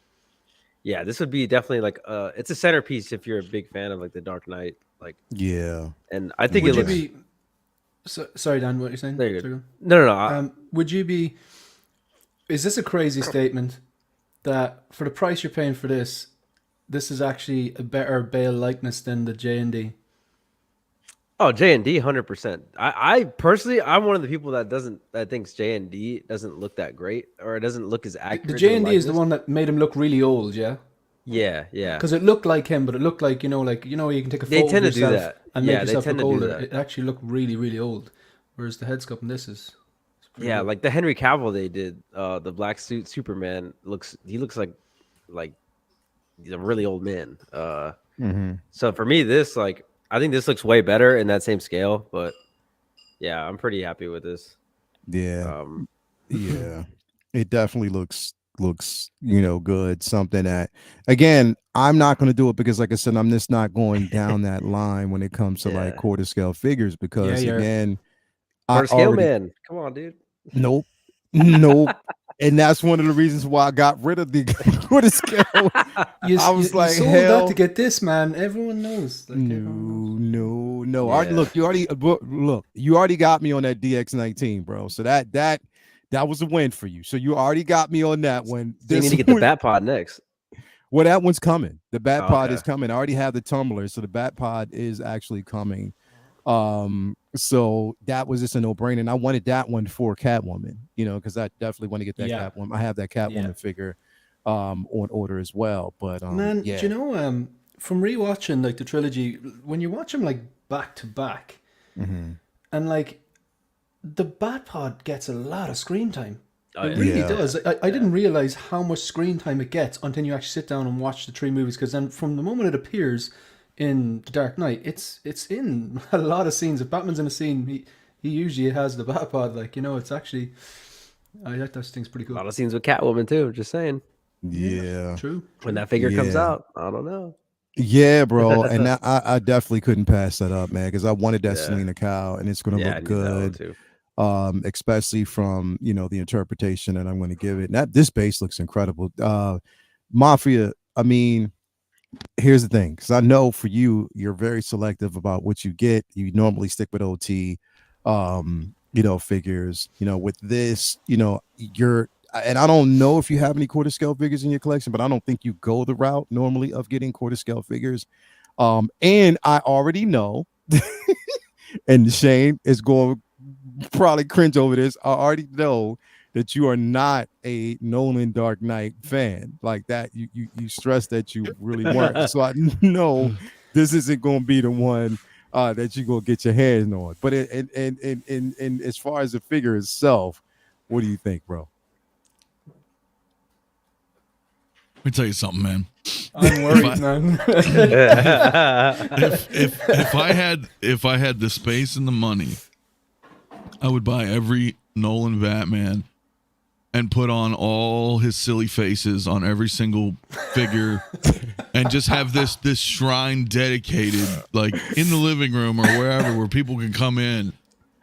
yeah, this would be definitely like it's a centerpiece if you're a big fan of like the Dark Knight. Like Yeah. and I think Would it you looks. be? Sorry, Dan. What you're saying? There you go. Sorry, No. would you be? Is this a crazy statement that for the price you're paying for this is actually a better Bale likeness than the J&D? Oh, J&D, 100%. I personally, I'm one of the people that thinks J&D doesn't look that great, or it doesn't look as accurate. The J&D is the likeness. one that made him look really old, yeah. Yeah. Because it looked like him, but it looked like you can take a photo They tend of to do yourself that. and Yeah, make they yourself tend look to do older. that. It actually looked really, really old. Whereas the head sculpt in this is pretty Yeah, good. like the Henry Cavill they did, the black suit Superman looks like he's a really old man. So for me, this I think this looks way better in that same scale, but yeah, I'm pretty happy with this. Yeah. Yeah. It definitely looks good. Something that, again, I'm not going to do it because, like I said, I'm just not going down that line when it comes to like quarter scale figures because again, quarter scale man, come on, dude. Nope. And that's one of the reasons why I got rid of the quarter scale. I was like, sold hell, that to get this, man. Everyone knows. Like, no. Yeah. Look, you already got me on that DX19, bro. So that was a win for you. So you already got me on that one. So you need to get the Bat Pod next. Well, that one's coming. The Bat Pod okay. is coming. I already have the tumbler, so the Bat Pod is actually coming. So that was just a no-brainer. And I wanted that one for Catwoman, because I definitely want to get that Catwoman. I have that Catwoman figure on order as well. But man, do you know, from rewatching like the trilogy, when you watch him like back to back. Mm-hmm. And like the Batpod gets a lot of screen time. Oh, It yeah. really Yeah. does. I didn't realize how much screen time it gets until you actually sit down and watch the 3 movies. Because then, from the moment it appears in The Dark Knight, it's in a lot of scenes. If Batman's in a scene, he usually has the Batpod. Like, you know, it's actually, I like those things pretty A cool. lot of scenes with Catwoman too. Just saying. Yeah. True. When that figure comes Yeah. out, I don't know. Yeah, bro. And I definitely couldn't pass that up, man, because I wanted that Yeah. Selena Kyle, and it's gonna Yeah, I look need that one good. too. Especially from, you know, the interpretation that I'm going to give it. And this base looks incredible. Mafia, I mean, here's the thing, because I know for you, you're very selective about what you get. You normally stick with OT, you know, figures. You know, with this, you know, and I don't know if you have any quarter scale figures in your collection, but I don't think you go the route normally of getting quarter scale figures. And I already know, and Shane is going probably cringe over this. I already know that you are not a Nolan Dark Knight fan like that. You stress that you really weren't. So I know this isn't going to be the one that you're going to get your hands on. But in as far as the figure itself, what do you think, bro? Let me tell you something, man. I'm worried, man. If I had the space and the money, I would buy every Nolan Batman and put on all his silly faces on every single figure and just have this shrine dedicated, like in the living room or wherever, where people can come in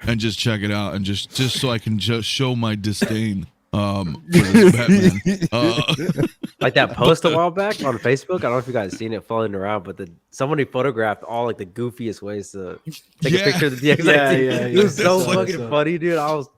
and just check it out, and just so I can just show my disdain for this Batman. Like that post a while back on Facebook. I don't know if you guys seen it floating around, but somebody photographed all like the goofiest ways to take a picture of the DX19. Yeah, It was so That's fucking like- funny, dude. I was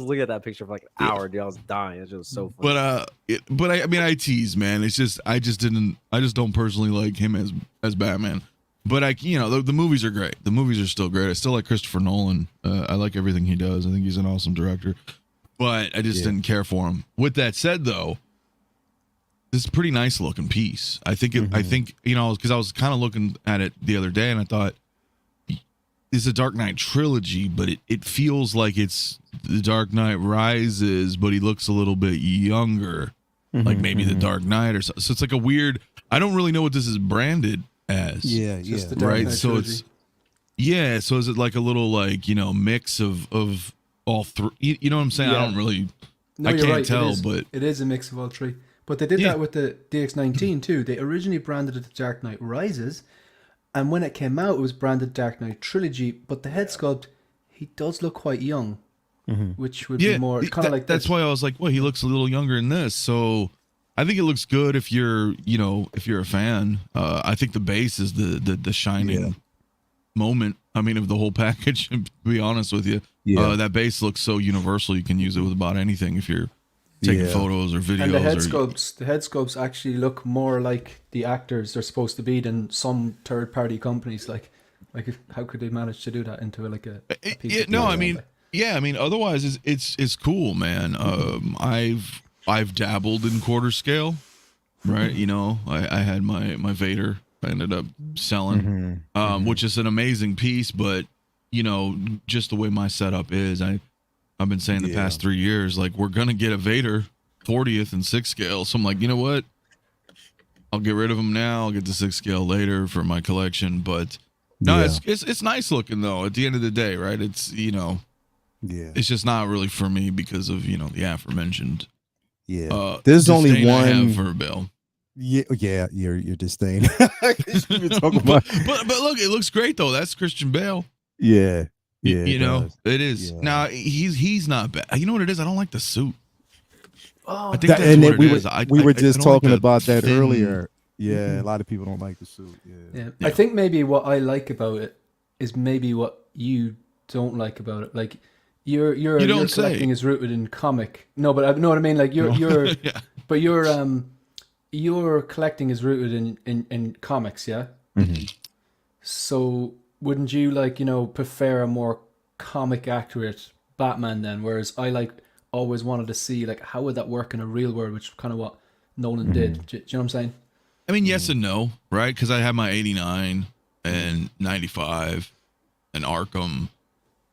looking at that picture for like an hour, dude. I was dying. It was so funny. But I mean, I tease, man. It's just I just don't personally like him as Batman. But you know, the movies are great. The movies are still great. I still like Christopher Nolan. I like everything he does. I think he's an awesome director. But I just didn't care for him. With that said, though, this is a pretty nice looking piece. I think I think, you know, because I was kind of looking at it the other day and I thought, it's a Dark Knight trilogy, but it feels like it's the Dark Knight Rises, but he looks a little bit younger, like maybe the Dark Knight or so. So it's like a weird. I don't really know what this is branded as. Yeah, Just the Dark Right. Knight So trilogy. So is it like a little, like, you know, mix of all three? You know what I'm saying? Yeah. I don't really. No, I you're can't right. tell, it is, but it is a mix of all three. But they did that with the DX19 too. They originally branded it the Dark Knight Rises, and when it came out, it was branded Dark Knight Trilogy. But the head sculpt, he does look quite young, which would be more kind of like that's this. why I was like, well, he looks a little younger in this. So I think it looks good if you're a fan. I think the base is the shining moment. I mean, of the whole package. To be honest with you, that base looks so universal. You can use it with about anything if you're taking photos or videos. And the head sculpts actually look more like the actors they're supposed to be than some third-party companies. Like how could they manage to do that into a piece of I plastic? mean, otherwise it's cool, man. I've dabbled in quarter scale, right? You know, I had my Vader. I ended up selling, which is an amazing piece, but you know, just the way my setup is, I've been saying the past 3 years, like, we're gonna get a Vader 40th and 6 scale. So I'm like, you know what? I'll get rid of them now. I'll get the 6 scale later for my collection. But no, it's nice looking though. At the end of the day, right? It's, you know, it's just not really for me because of, you know, the aforementioned. There's only one I have for Bill. Yeah, your disdain. Talking about. But look, it looks great though. That's Christian Bale. Yeah, you know, it is. Yeah. Now he's not bad. You know what it is? I don't like the suit. Oh, I think that's what it is. We were just I don't talking like about that thin- earlier. Yeah, a lot of people don't like the suit. Yeah. I think maybe what I like about it is maybe what you don't like about it. Like your collecting is rooted in comic. No, but I know what I mean. Like but your collecting is rooted in comics. Yeah. Mm-hmm. So wouldn't you prefer a more comic accurate Batman then? Whereas I always wanted to see how would that work in a real world, which is kind of what Nolan did. Do you know what I'm saying? I mean, yes and no, right? Because I have my 89 and 95 and Arkham,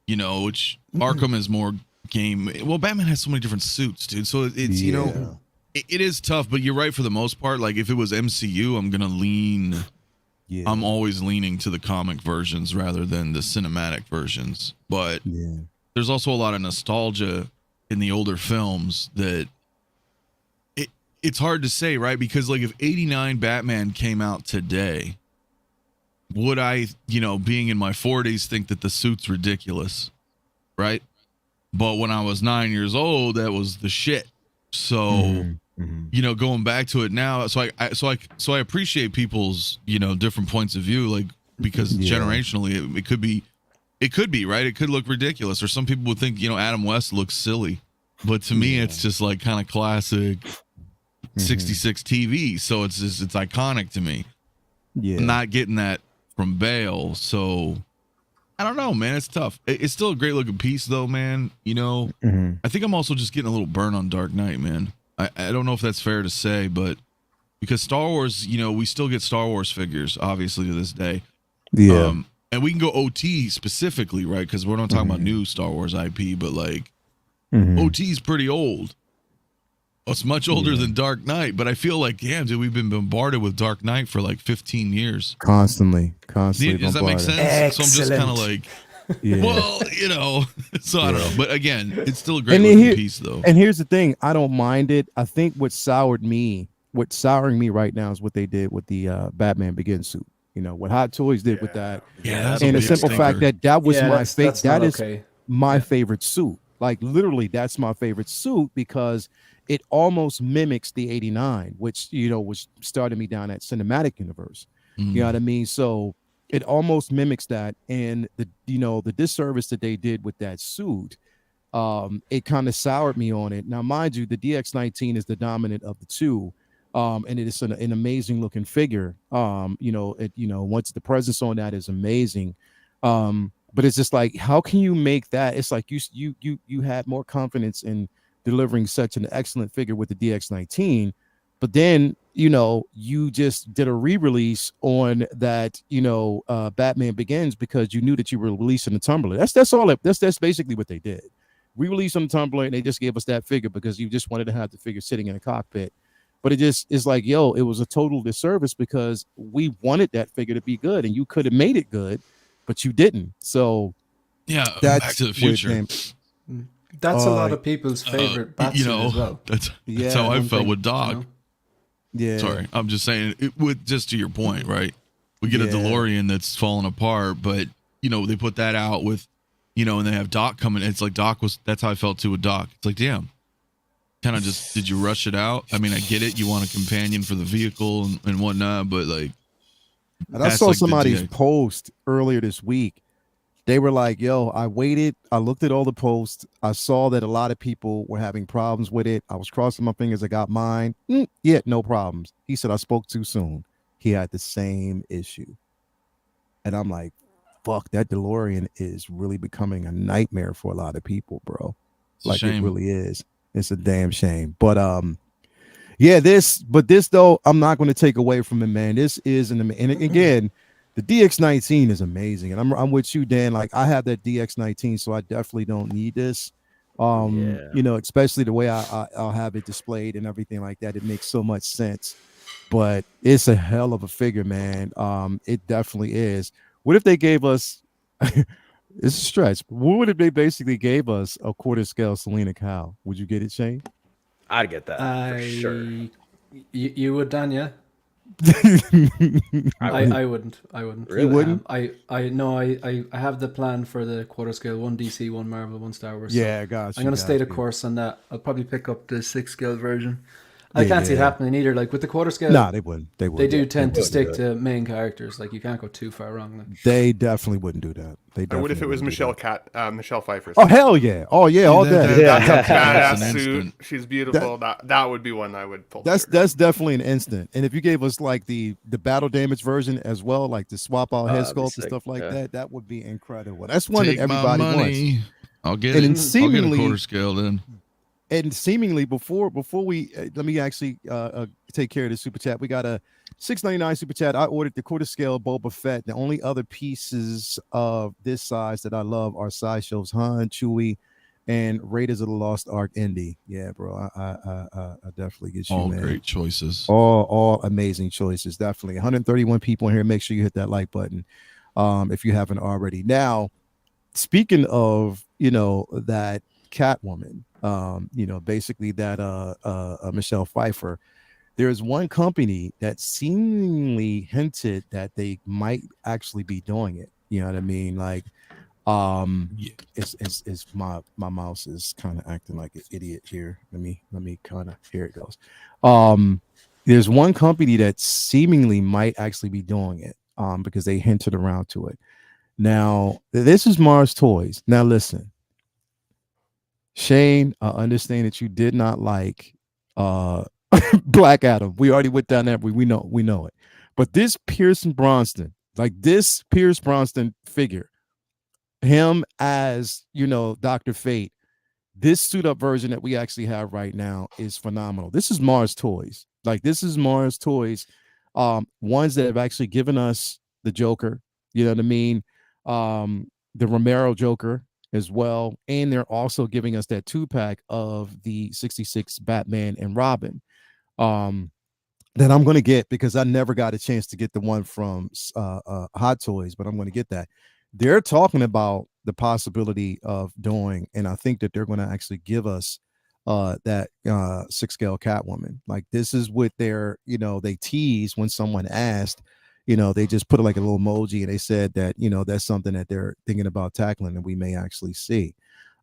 you know, which Arkham is more game. Well, Batman has so many different suits, dude. So it's, you know, it is tough, but you're right for the most part. Like if it was MCU, I'm going to lean. Yeah. I'm always leaning to the comic versions rather than the cinematic versions. But there's also a lot of nostalgia in the older films that it's hard to say, right? Because like if 89 Batman came out today, would I, you know, being in my 40s, think that the suit's ridiculous, right? But when I was 9 years old, that was the shit. So, you know, going back to it now, so I appreciate people's, you know, different points of view, like because generationally it could be right. It could look ridiculous, or some people would think, you know, Adam West looks silly, but to me, it's just like kind of classic 66 TV. So it's iconic to me. Yeah, I'm not getting that from Bale, so I don't know, man. It's tough. It's still a great looking piece, though, man. You know, I think I'm also just getting a little burn on Dark Knight, man. I don't know if that's fair to say, but because Star Wars, you know, we still get Star Wars figures, obviously, to this day. Yeah. And we can go OT specifically, right? Because we're not talking about new Star Wars IP, but like OT is pretty old. It's much older than Dark Knight, but I feel like, damn, dude, we've been bombarded with Dark Knight for like 15 years. Constantly. Does that make sense? Excellent. So I'm just kind of like, well, you know, so I don't know. But again, it's still a great looking piece, though. And here's the thing. I don't mind it. I think what's souring me right now is what they did with the Batman Begins suit. You know, what Hot Toys did with that. Yeah, and the simple fact that was my favorite. That is my favorite suit. Like, literally, that's my favorite suit because it almost mimics the 89, which, you know, was starting me down that cinematic universe. You know what I mean? So it almost mimics that. And the, you know, the disservice that they did with that suit, it kind of soured me on it. Now, mind you, the DX19 is the dominant of the two. And it is an amazing looking figure. You know, once the presence on that is amazing. But it's just like, how can you make that? It's like you had more confidence in delivering such an excellent figure with the DX19, but then, you know, you just did a re-release on that, you know, Batman Begins because you knew that you were releasing the Tumbler. That's basically what they did. Re-release on the Tumbler, and they just gave us that figure because you just wanted to have the figure sitting in a cockpit. But it just is like, yo, it was a total disservice because we wanted that figure to be good, and you could have made it good, but you didn't. So yeah, that's Back to the Future. That's a lot of people's favorite Batsuit, you know, as well. That's how I felt with Doc. You know? Yeah. Sorry, I'm just saying, just to your point, right? We get a DeLorean that's falling apart, but, you know, they put that out with, you know, and they have Doc coming. It's like that's how I felt too with Doc. It's like, damn, kind of just, did you rush it out? I mean, I get it. You want a companion for the vehicle and whatnot, but like. And I saw somebody's post earlier this week. They were like, yo, I waited. I looked at all the posts. I saw that a lot of people were having problems with it. I was crossing my fingers. I got mine. Yeah, no problems. He said, I spoke too soon. He had the same issue. And I'm like, fuck, that DeLorean is really becoming a nightmare for a lot of people, bro. Like, it really is. It's a damn shame. But yeah, this though, I'm not going to take away from it, man. This is and again, the DX19 is amazing, and I'm with you, Dan. Like, I have that DX19, so I definitely don't need this. You know, especially the way I'll have it displayed and everything like that. It makes so much sense. But it's a hell of a figure, man. It definitely is. What if they gave us? It's a stretch. What if they basically gave us a quarter scale Selena Kyle? Would you get it, Shane? I'd get that for sure. You would, Dan? Yeah. I wouldn't. Really? You wouldn't? I have the plan for the quarter scale, one DC, one Marvel, one Star Wars. Yeah, so gotcha. I'm gonna stay the course on that. I'll probably pick up the 6 scale version. I can't see it happening either. Like with the quarter scale, no, they wouldn't. They do tend to stick to main characters. Like you can't go too far wrong. Like. They definitely wouldn't do that. What if it was Michelle Pfeiffer? Oh hell yeah! Oh yeah, all day. That's a badass suit. She's beautiful. That would be one I would pull. That's definitely an instant. And if you gave us like the battle damage version as well, like the swap out head sculpt and stuff like that, that would be incredible. That's one that everybody wants. I'll get it. I'll get a quarter scale then. And seemingly before we let me actually take care of the super chat. We got a $6.99 super chat. I ordered the quarter scale Boba Fett. The only other pieces of this size that I love are sideshows Han, Chewie, and Raiders of the Lost Ark Indy. Yeah, bro. I definitely get you, All man. great choices. All amazing choices. Definitely. 131 people in here. Make sure you hit that like button if you haven't already. Now, speaking of, that Catwoman, basically that Michelle Pfeiffer, there's one company that seemingly hinted that they might actually be doing it. You know what I mean? Like, it's my mouse is kind of acting like an idiot here. Let me kind of, here it goes. There's one company that seemingly might actually be doing it because they hinted around to it. Now, this is Mars Toys. Now listen, Shane, I understand that you did not like Black Adam. We already went down that. We know it. But this Pierce Brosnan figure, him as Dr. Fate, this suit up version that we actually have right now is phenomenal. This is Mars Toys. Like, this is Mars Toys, ones that have actually given us the Joker, you know what I mean, the Romero Joker as well, and they're also giving us that 2-pack of the 66 Batman and Robin that I'm going to get, because I never got a chance to get the one from Hot Toys, but I'm going to get that. They're talking about the possibility of doing, and I think that they're going to actually give us that 6-scale Catwoman. Like, this is what they're, they tease when someone asked, they just put like a little emoji, and they said that, that's something that they're thinking about tackling and we may actually see.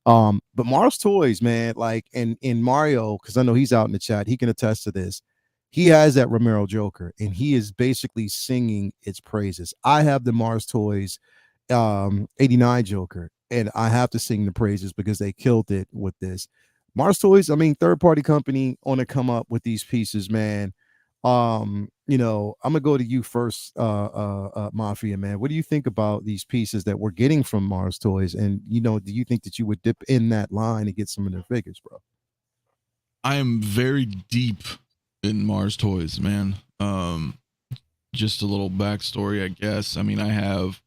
But Mars Toys, man, like in Mario, because I know he's out in the chat, he can attest to this. He has that Romero Joker, and he is basically singing its praises. I have the Mars Toys 89 Joker, and I have to sing the praises because they killed it with this. Mars Toys, I mean, third-party company on to come up with these pieces, man. I'm gonna go to you first, Mafia man. What do you think about these pieces that we're getting from Mars Toys? And do you think that you would dip in that line and get some of their figures, bro? I am very deep in Mars Toys, man. Just a little backstory, I guess. I mean, I have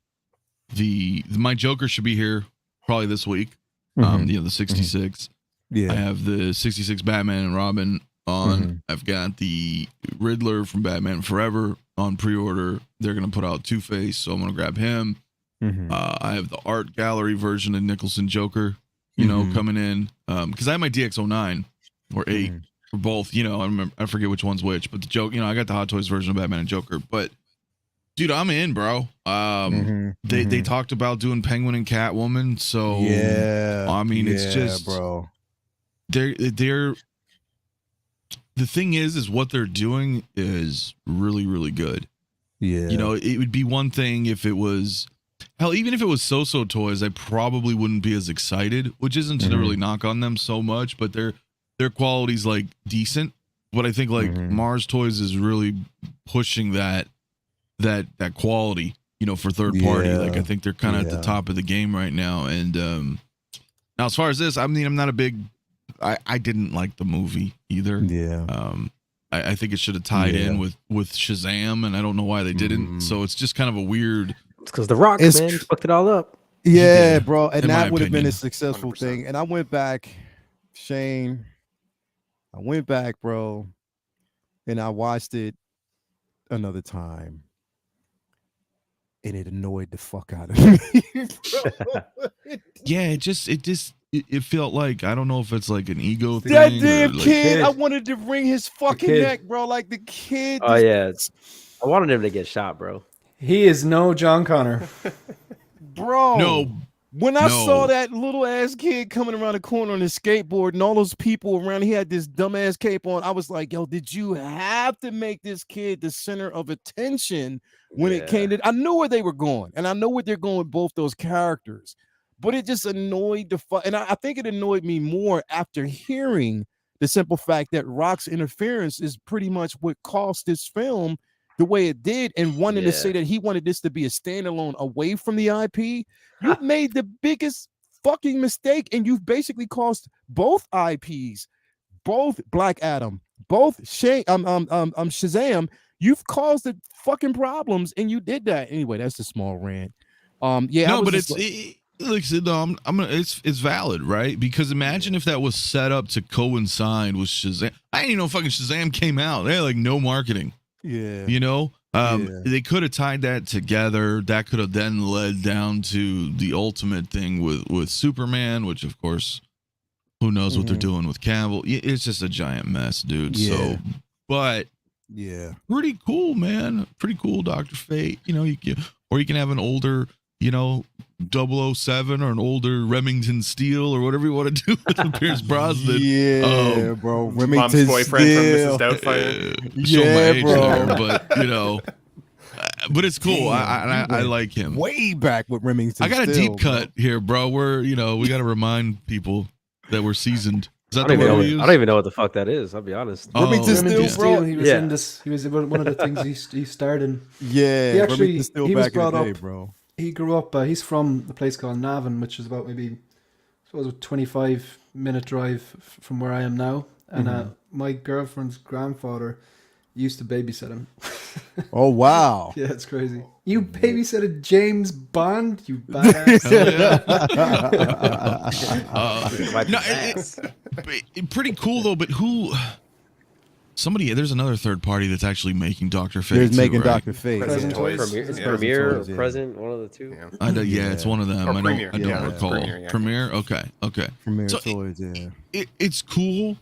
my Joker should be here probably this week. The 66. Yeah, I have the 66 Batman and Robin on. I've got the Riddler from Batman Forever on pre-order. They're gonna put out Two-Face, so I'm gonna grab him. I have the art gallery version of Nicholson Joker, coming in, because I have my DX09 or 8 or both. I forget which one's which, but the joke, I got the Hot Toys version of Batman and Joker. But dude, I'm in, bro. They talked about doing Penguin and Catwoman, so yeah, I mean, it's just, bro. They're the thing is what they're doing is really, really good. Yeah. It would be one thing if it was, hell, even if it was So-So Toys, I probably wouldn't be as excited, which isn't to really knock on them so much, but their quality's like decent. But I think like Mars Toys is really pushing that quality, for third party. Like, I think they're kind of at the top of the game right now. And now as far as this, I mean, I'm not a big, I didn't like the movie either. Yeah. I think it should have tied in with Shazam, and I don't know why they didn't. So it's just kind of a weird. It's because The Rock, man, fucked it all up. Yeah, bro, and that would have been a opinion. successful 100%. thing. And I went back, Shane. I went back, bro, and I watched it another time, and it annoyed the fuck out of me. Yeah, it felt like, I don't know if it's like an ego thing. That damn or like, kid, I wanted to wring his fucking kid. neck, bro. Like, the kid. Oh yeah, I wanted him to get shot, bro. He is no John Connor. Bro. No. When I saw that little ass kid coming around the corner on his skateboard and all those people around, he had this dumbass cape on. I was like, yo, did you have to make this kid the center of attention when it came to, I knew where they were going, and I know where they're going with both those characters, but it just annoyed the fuck. And I think it annoyed me more after hearing the simple fact that Rock's interference is pretty much what cost this film the way it did, and wanting to say that he wanted this to be a standalone away from the IP. You've made the biggest fucking mistake, and you've basically cost both IPs, both Black Adam both Shazam, you've caused the fucking problems, and you did that anyway. That's a small rant. Yeah, No, but like I said, no, it's valid, right? Because imagine if that was set up to coincide with Shazam. I didn't even know fucking Shazam came out. They had like no marketing. Yeah, You know, they could have tied that together. That could have then led down to the ultimate thing with Superman, which of course, who knows what they're doing with Cavill. It's just a giant mess, dude. Yeah. So, but yeah, pretty cool, man. Pretty cool, Dr. Fate. You know, or you can have an older, you know, 007 or an older Remington Steele or whatever you want to do with Pierce Brosnan. Yeah, bro. Mom's boyfriend Steele. from Mrs. Doubtfire. Show my age bro. there, but you know, but it's cool. I like him. Way back with Remington. I got a Steele, deep cut here, bro. We got to remind people that we're seasoned. Is that I the don't, word we even know, use? I don't even know what the fuck that is. I'll be honest. Remington Steele, Remington bro. Steele, he was Yeah. in this. He was one of the things he starred in. Yeah, He actually- Remington Steele he was back in the brought day, up- bro. He grew up. He's from the place called Navan, which is about maybe, I suppose, a 25-minute drive from where I am now. And my girlfriend's grandfather used to babysit him. Oh wow. Yeah, it's crazy. You babysitted James Bond, you badass. Wipe No, his ass. pretty cool though. But there's another third party that's actually making Dr. Fate. There's too, making right? Dr. Fate. Present yeah. Toys. Premiere, it's Yeah. Premiere or Toys, yeah. Present, one of the two. Yeah. Yeah, it's one of them. Or I Premiere, don't yeah. recall. Premiere, yeah. Premiere? Okay. Premier So Toys, yeah. It's cool,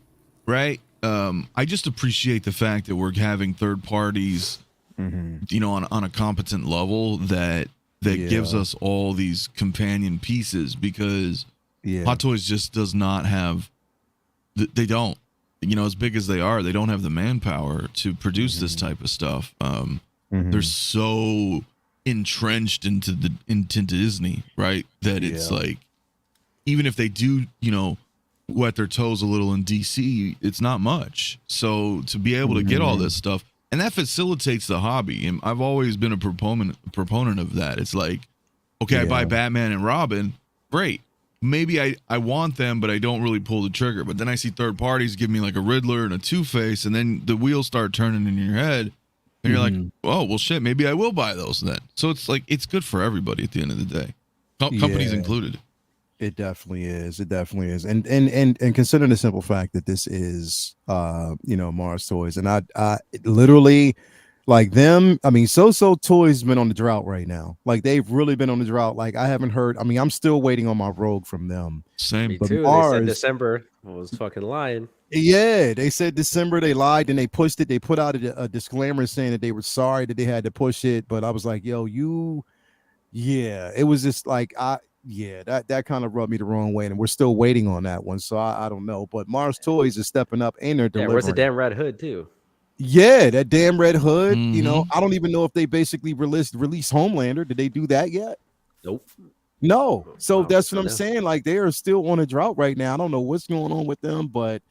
right? I just appreciate the fact that we're having third parties, you know, on a competent level that gives us all these companion pieces, because Yeah. Hot Toys just does not have. They don't, you know, as big as they are, they don't have the manpower to produce this type of stuff. They're so entrenched into Disney, right? That it's like, even if they do, you know, wet their toes a little in DC, it's not much. So to be able to get all this stuff, and that facilitates the hobby. And I've always been a proponent of that. It's like, okay, I buy Batman and Robin, great. Maybe I want them, but I don't really pull the trigger. But then I see third parties give me like a Riddler and a Two-Face, and then the wheels start turning in your head, and you're like, oh, well, shit, maybe I will buy those then. So it's like, it's good for everybody at the end of the day, companies included. It definitely is. It definitely is. And considering the simple fact that this is you know, Mars Toys, and I literally, like, them, I mean, So Toys been on the drought right now. Like, they've really been on the drought. Like, I haven't heard, I mean, I'm still waiting on my Rogue from them. Same. Me But too. They Mars- said December. I was fucking lying. Yeah, they said December, they lied, and they pushed it. They put out a disclaimer saying that they were sorry that they had to push it. But I was like, yo, it was just like, that kind of rubbed me the wrong way, and we're still waiting on that one. So I don't know. But Mars Toys is stepping up, and they're Yeah, delivering. where's the damn Red Hood too? Yeah, that damn Red Hood. You know, I don't even know if they basically released Homelander. Did they do that yet? Nope. No. So No, that's what I'm no. saying. Like, they are still on a drought right now. I don't know what's going on with them, but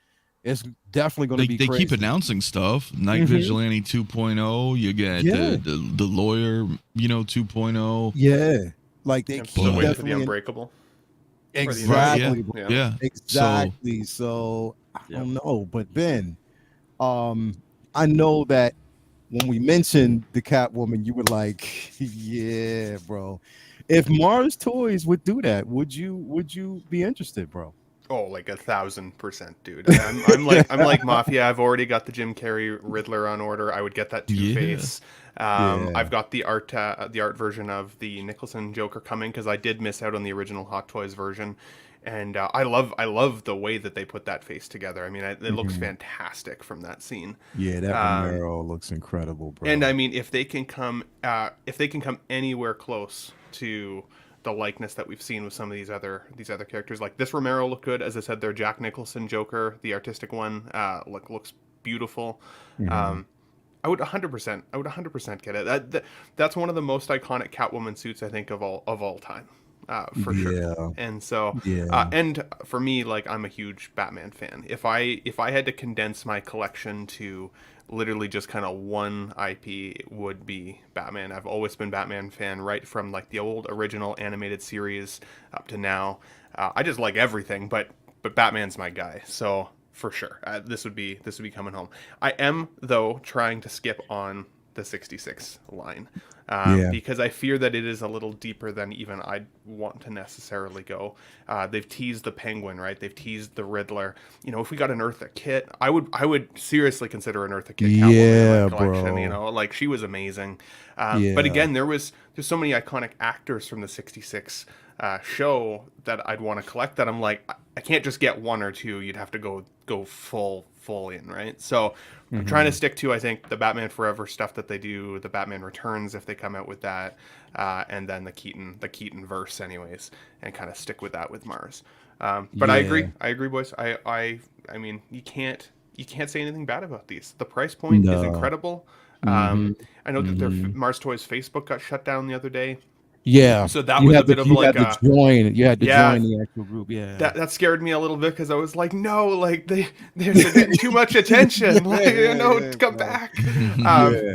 it's definitely going to be They crazy. keep announcing stuff. Night Vigilante 2.0. You get the lawyer, you know, 2.0. Yeah, like they I'm keep still waiting for the definitely Unbreakable. exactly, Yeah. Yeah. exactly. So I don't know, but Ben, I know that when we mentioned the Catwoman, you were like, "Yeah, bro." If Mars Toys would do that, would you be interested, bro? Oh, like 1,000%, dude. I'm like Mafia. I've already got the Jim Carrey Riddler on order. I would get that Two-Face. I've got the art version of the Nicholson Joker coming, because I did miss out on the original Hot Toys version, and I love the way that they put that face together. I mean, it looks fantastic from that scene. Yeah, that Romero looks incredible, bro. And I mean, if they can come anywhere close to the likeness that we've seen with some of these other characters, like this Romero looked good. As I said, their Jack Nicholson Joker, the artistic one, looks beautiful. I would 100% get it. That's one of the most iconic Catwoman suits, I think, of all time, for sure. And so, and for me, like, I'm a huge Batman fan. If I had to condense my collection to literally just kind of one IP, it would be Batman. I've always been Batman fan, right from like the old original animated series up to now. I just like everything, but Batman's my guy. So for sure. This would be coming home. I am though trying to skip on the 66 line because I fear that it is a little deeper than even I'd want to necessarily go. They've teased the Penguin, right? They've teased the Riddler. You know, if we got an Eartha Kitt, I would seriously consider an Eartha Kitt Catwoman in my collection. Bro. You know, like she was amazing. But again, there's so many iconic actors from the 66 show that I'd want to collect that I'm like, I can't just get one or two. You'd have to go full in, right? So I'm trying to stick to, I think, the Batman Forever stuff that they do, the Batman Returns if they come out with that, and then the Keaton verse anyways, and kind of stick with that with Mars. But I agree, boys. I mean, you can't say anything bad about these. The price point is incredible. I know that their Mars Toys Facebook got shut down the other day. Yeah. So that was a bit of like a join. You had to join the actual group. Yeah. That scared me a little bit because I was like, no, like they're getting too much attention. Like, come back.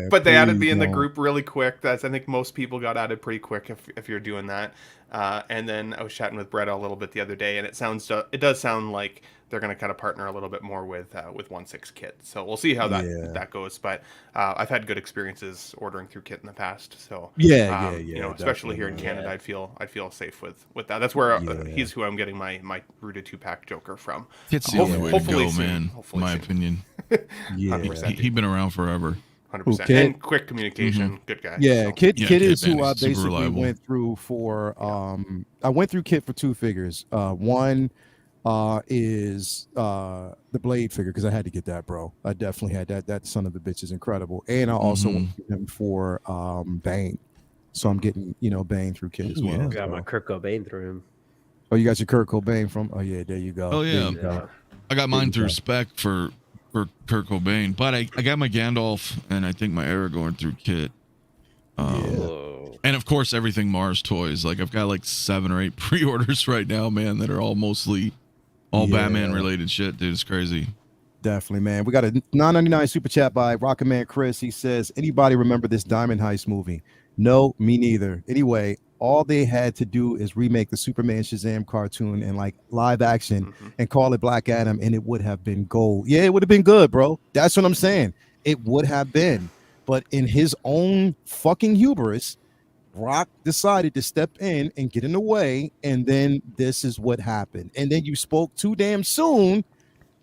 But they added me in the group really quick. I think most people got added pretty quick if you're doing that. And then I was chatting with Brett a little bit the other day, and it does sound like they're going to kind of partner a little bit more with 1/6 Kit. So we'll see how that goes. But I've had good experiences ordering through Kit in the past. So you know, especially here in Canada, I'd feel safe with that. That's where he's who I'm getting my rooted 2-pack Joker from. Kit's the only way to go, soon. man. In my opinion. He's been around forever. 100%. And quick communication, good guy. Yeah, so. Kit is who I super basically reliable. went through for. I went through Kit for two figures. One is the Blade figure because I had to get that, bro. I definitely had that. That son of a bitch is incredible. And I also went through him for Bane. So I'm getting Bane through Kit as well. I got my Kurt Cobain through him. Oh, you got your Kurt Cobain from? Oh yeah, there you go. Oh yeah, I got mine through Spec for Kurt Cobain, but I got my Gandalf and I think my Aragorn through Kit. And of course everything Mars Toys. Like I've got like 7 or 8 pre-orders right now, man, that are all mostly Batman related shit, dude. It's crazy. Definitely, man. We got a $9.99 super chat by Rocket Man Chris. He says, anybody remember this Diamond Heist movie? No, me neither. Anyway, all they had to do is remake the Superman Shazam cartoon and like live action and call it Black Adam, and it would have been gold. Yeah, it would have been good, bro. That's what I'm saying. It would have been. But in his own fucking hubris, Rock decided to step in and get in the way, and then this is what happened. And then you spoke too damn soon,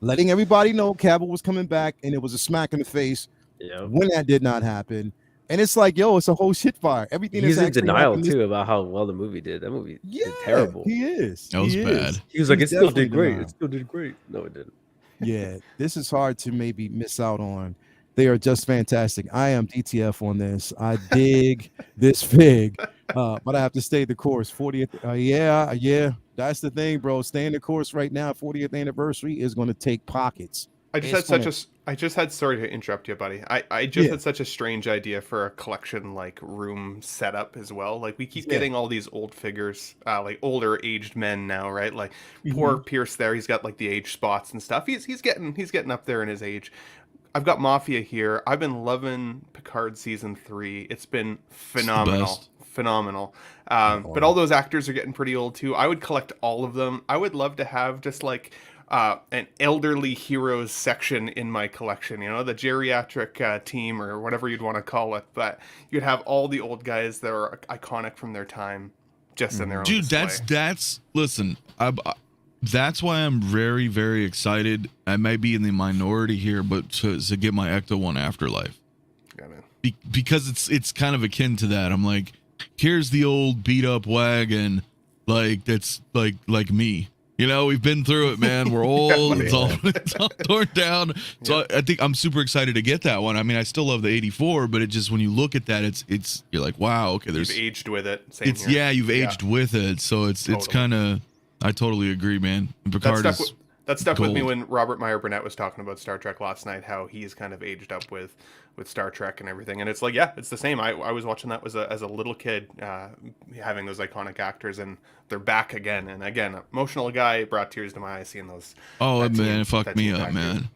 letting everybody know Cavill was coming back, and it was a smack in the face when that did not happen. And it's like, yo, it's a whole shit fire. Everything he's in denial too about how well the movie did. That movie did terrible. He is. That was bad. He was like, it still did great. It still did great. No, it didn't. Yeah, this is hard to maybe miss out on. They are just fantastic. I am DTF on this. I dig this fig, but I have to stay the course. 40th. Yeah. That's the thing, bro. Staying the course right now. 40th anniversary is going to take pockets. I just had sorry to interrupt you, buddy. I just had such a strange idea for a collection like room setup as well. Like we keep getting all these old figures, like older aged men now, right? Like poor Pierce there, he's got like the age spots and stuff. He's getting up there in his age. I've got Mafia here. I've been loving Picard season 3. It's been phenomenal. But all those actors are getting pretty old too. I would collect all of them. I would love to have just like an elderly heroes section in my collection, the geriatric team or whatever you'd want to call it. But you'd have all the old guys that are iconic from their time just in their own display. That's listen, that's why I'm very, very excited. I might be in the minority here, but to get my Ecto 1 Afterlife. Yeah, man. Because it's kind of akin to that. I'm like, here's the old beat up wagon, like that's like me. We've been through it, man. We're old. It's all torn down. So I think I'm super excited to get that one. I mean, I still love the 84, but it just when you look at that, it's you're like, wow, okay. You've aged with it. Same here. Yeah, you've aged with it. So it's kind of. I totally agree, man. Picard that stuck with me gold. when Robert Meyer Burnett was talking about Star Trek last night, how he's kind of aged up with Star Trek and everything. And it's like, yeah, it's the same. I was watching that as a little kid, having those iconic actors, and they're back again. And again, emotional guy, brought tears to my eyes seeing those. Oh, man, it fucked me up, man.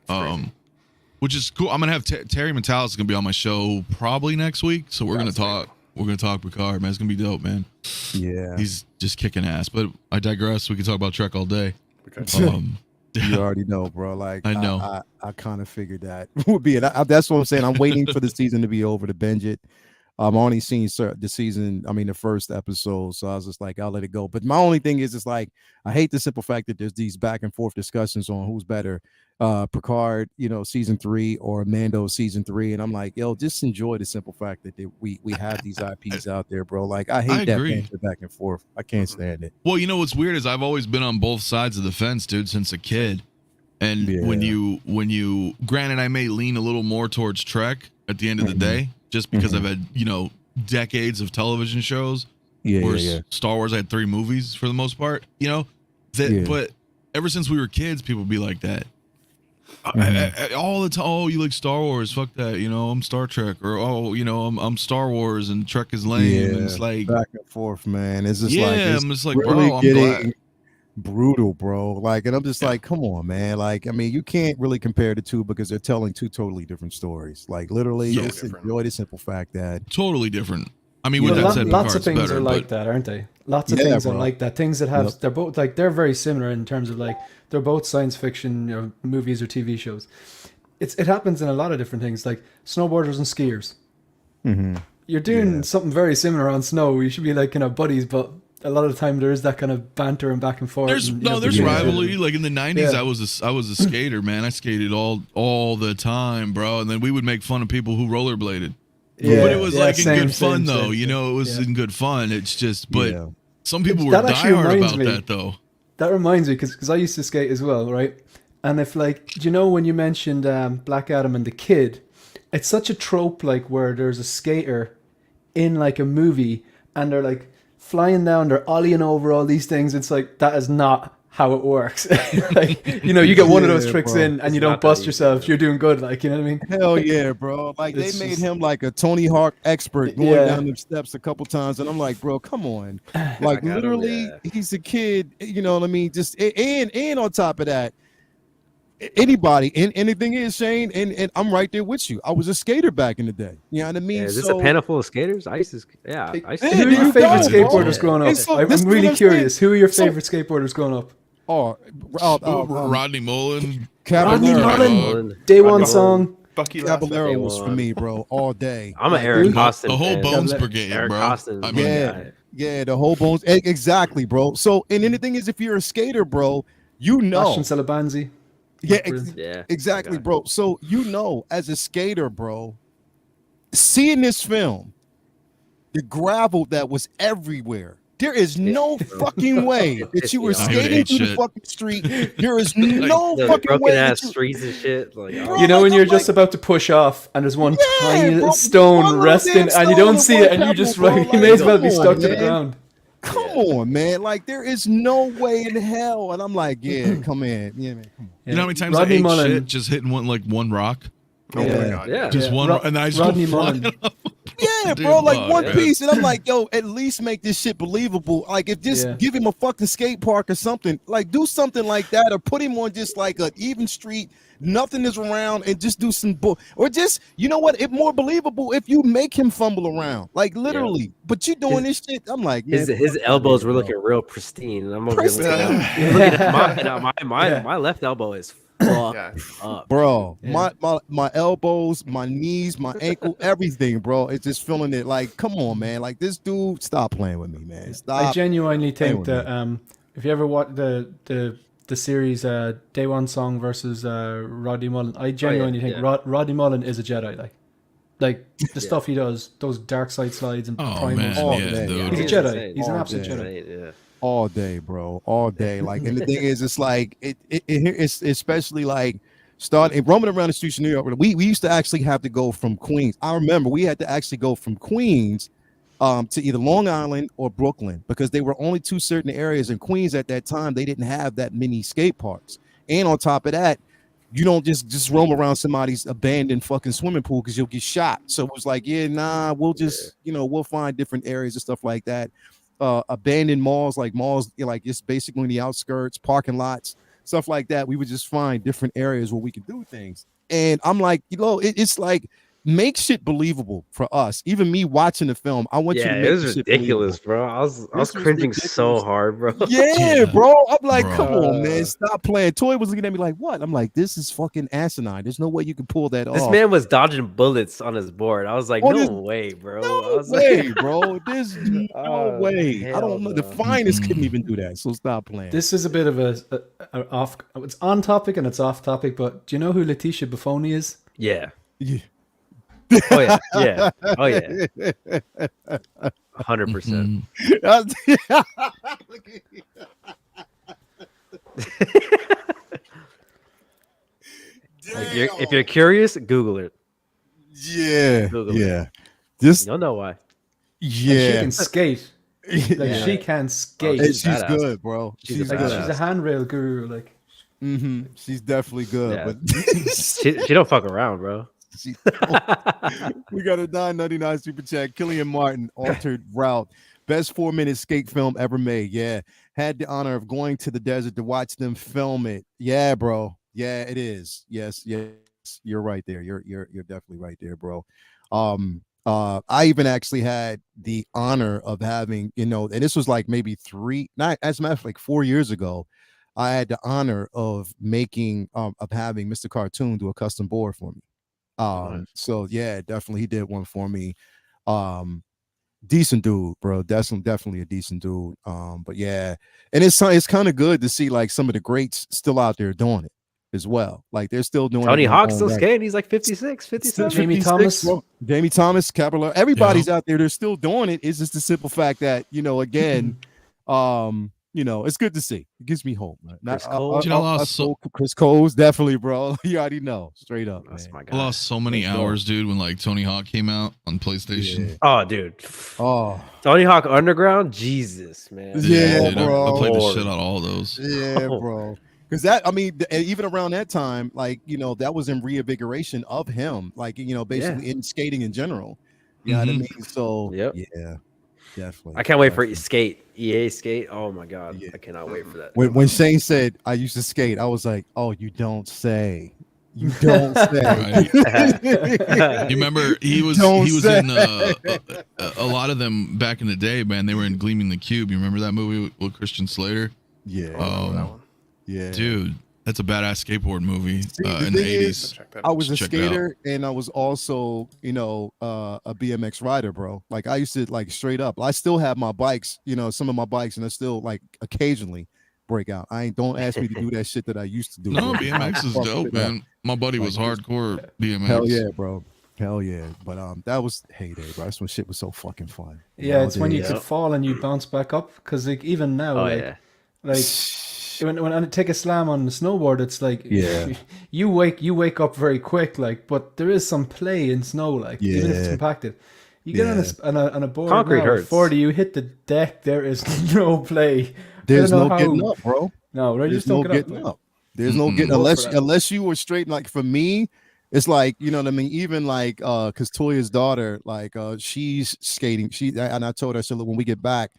Which is cool. I'm going to have Terry Metalis going to be on my show probably next week. So we're going to talk. We're going to talk Picard, man. It's going to be dope, man. Yeah. He's just kicking ass. But I digress. We can talk about Trek all day. Okay. You already know, bro. Like I know. I kind of figured that would be it. That's what I'm saying. I'm waiting for the season to be over to binge it. I've only seen the season, I mean, the first episode. So I was just like, I'll let it go. But my only thing is, it's like, I hate the simple fact that there's these back and forth discussions on who's better, Picard, season 3 or Mando season 3. And I'm like, yo, just enjoy the simple fact that we have these IPs out there, bro. Like, I hate that banter back and forth. I can't stand it. Well, what's weird is I've always been on both sides of the fence, dude, since a kid. And when you, granted, I may lean a little more towards Trek at the end of the day, just because I've had, decades of television shows. Star Wars had 3 movies for the most part, but ever since we were kids, people be like that. All the time, oh, you like Star Wars, fuck that, I'm Star Trek, or I'm Star Wars and Trek is lame. And it's like back and forth, man. It's just I'm just like, really bro, I'm glad. Brutal, bro. Like, and I'm just like, come on, man. Like, I mean, you can't really compare the two because they're telling 2 totally different stories. Like, literally, just enjoy the simple fact that totally different. I mean, with that said, lots of Picard's things better, are like that, aren't they? Lots of things are like that. Things that have they're both like they're very similar in terms of like they're both science fiction movies or TV shows. It happens in a lot of different things, like snowboarders and skiers. You're doing something very similar on snow. You should be like buddies, but a lot of the time there is that kind of banter and back and forth. There's rivalry. Like in the 90s, I was a skater, man. I skated all the time, bro. And then we would make fun of people who rollerbladed. But it was in good fun, though. It was in good fun. It's just, but some people were diehard about that, though. That reminds me, because I used to skate as well, right? And if when you mentioned Black Adam and the kid, it's such a trope, like where there's a skater in like a movie and they're like flying down, they're ollieing over all these things. It's like, that is not how it works. You get one of those tricks in and you don't bust yourself. You're doing good. Like, you know what I mean? Hell yeah, bro. Like, they made him like a Tony Hawk expert going down the steps a couple times. And I'm like, bro, come on. Like, literally, he's a kid. You know what I mean? Just, and on top of that, anybody, and anything is, Shane, and I'm right there with you. I was a skater back in the day. You know what I mean? Is this a panel full of skaters? Who are your favorite skateboarders growing up? I'm really curious. Who are your favorite skateboarders growing up? Rodney Mullen. Day One Song. Bucky Caballero was for me, bro, all day. I'm an Eric Costin. The whole Bones Brigade, Eric bro. Costin. The whole Bones. Exactly, bro. So, and then the thing is, if you're a skater, bro, Ashton Salabanzi. Exactly, bro. So, as a skater, bro, seeing this film, the gravel that was everywhere. There is no fucking way that you were skating through the fucking street. There is no fucking way. Broken ass streets and shit. Like, when you're just about to push off and there's one tiny stone resting and you don't see it and you just you may as well be stuck to the ground. Come on, man. Like, there is no way in hell. And I'm like, come in. Yeah, man. Come on. You know how many times Rodney I ate shit just hitting one rock? Oh my god. Yeah. Just one and I just Rodney Mullen. Yeah, bro, like one piece. And I'm like, yo, at least make this shit believable. Like, if just give him a fucking skate park or something, like do something like that, or put him on just like an even street, nothing is around, and just do some or just, you know what, it's more believable if you make him fumble around, like literally. But you doing this shit, I'm like, man, his elbows were looking real pristine, and I'm over here looking at my left elbow is up, bro. My elbows, my knees, my ankle, everything, bro. It's just feeling it. Like, come on, man. Like, this dude, stop playing with me, man. Stop. I genuinely think that if you ever watch the series Day One Song versus Rodney Mullen, I genuinely think Rodney Mullen is a Jedi. Like the stuff he does, those dark side slides and primals. He's a Jedi. He's an absolute Jedi. All day, bro, all day. Like, and the thing is, it's like it's especially like starting roaming around the streets of New York. We used to actually have to go from Queens. I remember we had to actually go from Queens to either Long Island or Brooklyn, because they were only 2 certain areas in Queens at that time. They didn't have that many skate parks, and on top of that, you don't just roam around somebody's abandoned fucking swimming pool because you'll get shot. So it was like, we'll just we'll find different areas and stuff like that. Abandoned malls, like just basically in the outskirts, parking lots, stuff like that. We would just find different areas where we could do things. And I'm like, it's like make shit believable for us. Even me watching the film, I want you to make it was shit ridiculous, believable. bro. I was This was cringing so ridiculous. hard, bro. Yeah, bro. I'm like, Bro. come on, man, stop playing. Toy was looking at me like, what? I'm like, this is fucking asinine. There's no way you can pull that This off. man was dodging bullets on his board. I was like, Oh, no this- way, bro. I No was way, bro. There's no Oh, way. I hell don't know. The no. finest couldn't even do that. So stop playing. This is a bit of a off. It's on topic and it's off topic. But do you know who Letitia Buffoni is? Yeah. Yeah. Oh yeah. Yeah. Oh yeah. 100%. If you're curious, Google it. Yeah, Google yeah. Just You'll know why. And she yeah. can skate. Like Yeah. she can skate. And she's she's badass. good, bro. She's She's a Like, good. badass. she's a handrail guru. Like She's definitely good. Yeah. But She don't fuck around, bro. she, we got a $9.99 super chat. Killian Martin, Altered Route. Best 4-minute skate film ever made. Yeah. Had the honor of going to the desert to watch them film it. Yeah, bro. Yeah, it is. Yes. You're right there. You're definitely right there, bro. I even actually had the honor of having, and this was like maybe as a matter of fact, like 4 years ago, I had the honor of having Mr. Cartoon do a custom board for me. Nice. So yeah, definitely he did one for me. Decent dude, bro. Definitely a decent dude. But yeah, and it's kind of good to see like some of the greats still out there doing it as well. Like they're still doing Tony it. Hawk's still skating. He's like 56, 57. Jamie Thomas. Bro. Jamie Thomas, Caballero, everybody's out there. They're still doing it. It's just the simple fact that, again, it's good to see. It gives me hope. Man. Chris Cole. Chris Cole's definitely, bro. You already know. Straight up. That's Man. my I guy. lost so many hours, dude, when like Tony Hawk came out on PlayStation. Yeah. Oh, dude. Oh, Tony Hawk Underground? Jesus, man. Yeah, dude, bro. I played the Lord. shit out of all those. yeah, Oh. bro. Because even around that time, like, that was in reinvigoration of him, like, basically in skating in general. You know what I Mhm. mean? So, Yep. yeah, definitely. I can't wait for definitely. EA Skate. Oh my god. Yeah. I cannot wait for that. When Shane said I used to skate, I was like, "Oh, you don't say, you don't say." You remember he was say. in a lot of them back in the day, man. They were in Gleaming the Cube. You remember that movie with Christian Slater? Yeah, That one. yeah, Dude, that's a badass skateboard movie the in the thing is, 80s. Check that I out. was a Check it out. skater and I was also, a BMX rider, bro. Like I used to like straight up. I still have my bikes, some of my bikes, and I still like occasionally break out. Don't ask me to do that shit that I used to do. No, bro. BMX is Fuck dope, it up. man. My buddy was hardcore BMX. Hell yeah, bro. Hell yeah. But that was heyday, bro. That's when shit was so fucking fun. yeah, it's when you Nowadays- could fall and you bounce back up. Because like even now, Oh like yeah. when I take a slam on the snowboard, it's like Yeah. you wake up very quick, like, but there is some play in snow, like even if it's Yeah. compacted. You get on a board Concrete now, hurts. at 40, you hit the deck, there is no play. There's I don't no know getting how- up, bro. No, right? You There's just don't no get getting up. up. There's no getting Go for unless that. unless you were straight. Like for me, it's like, you know what I mean. Even like because Toya's daughter, like she's skating. And I told her, I said, look, when we get back,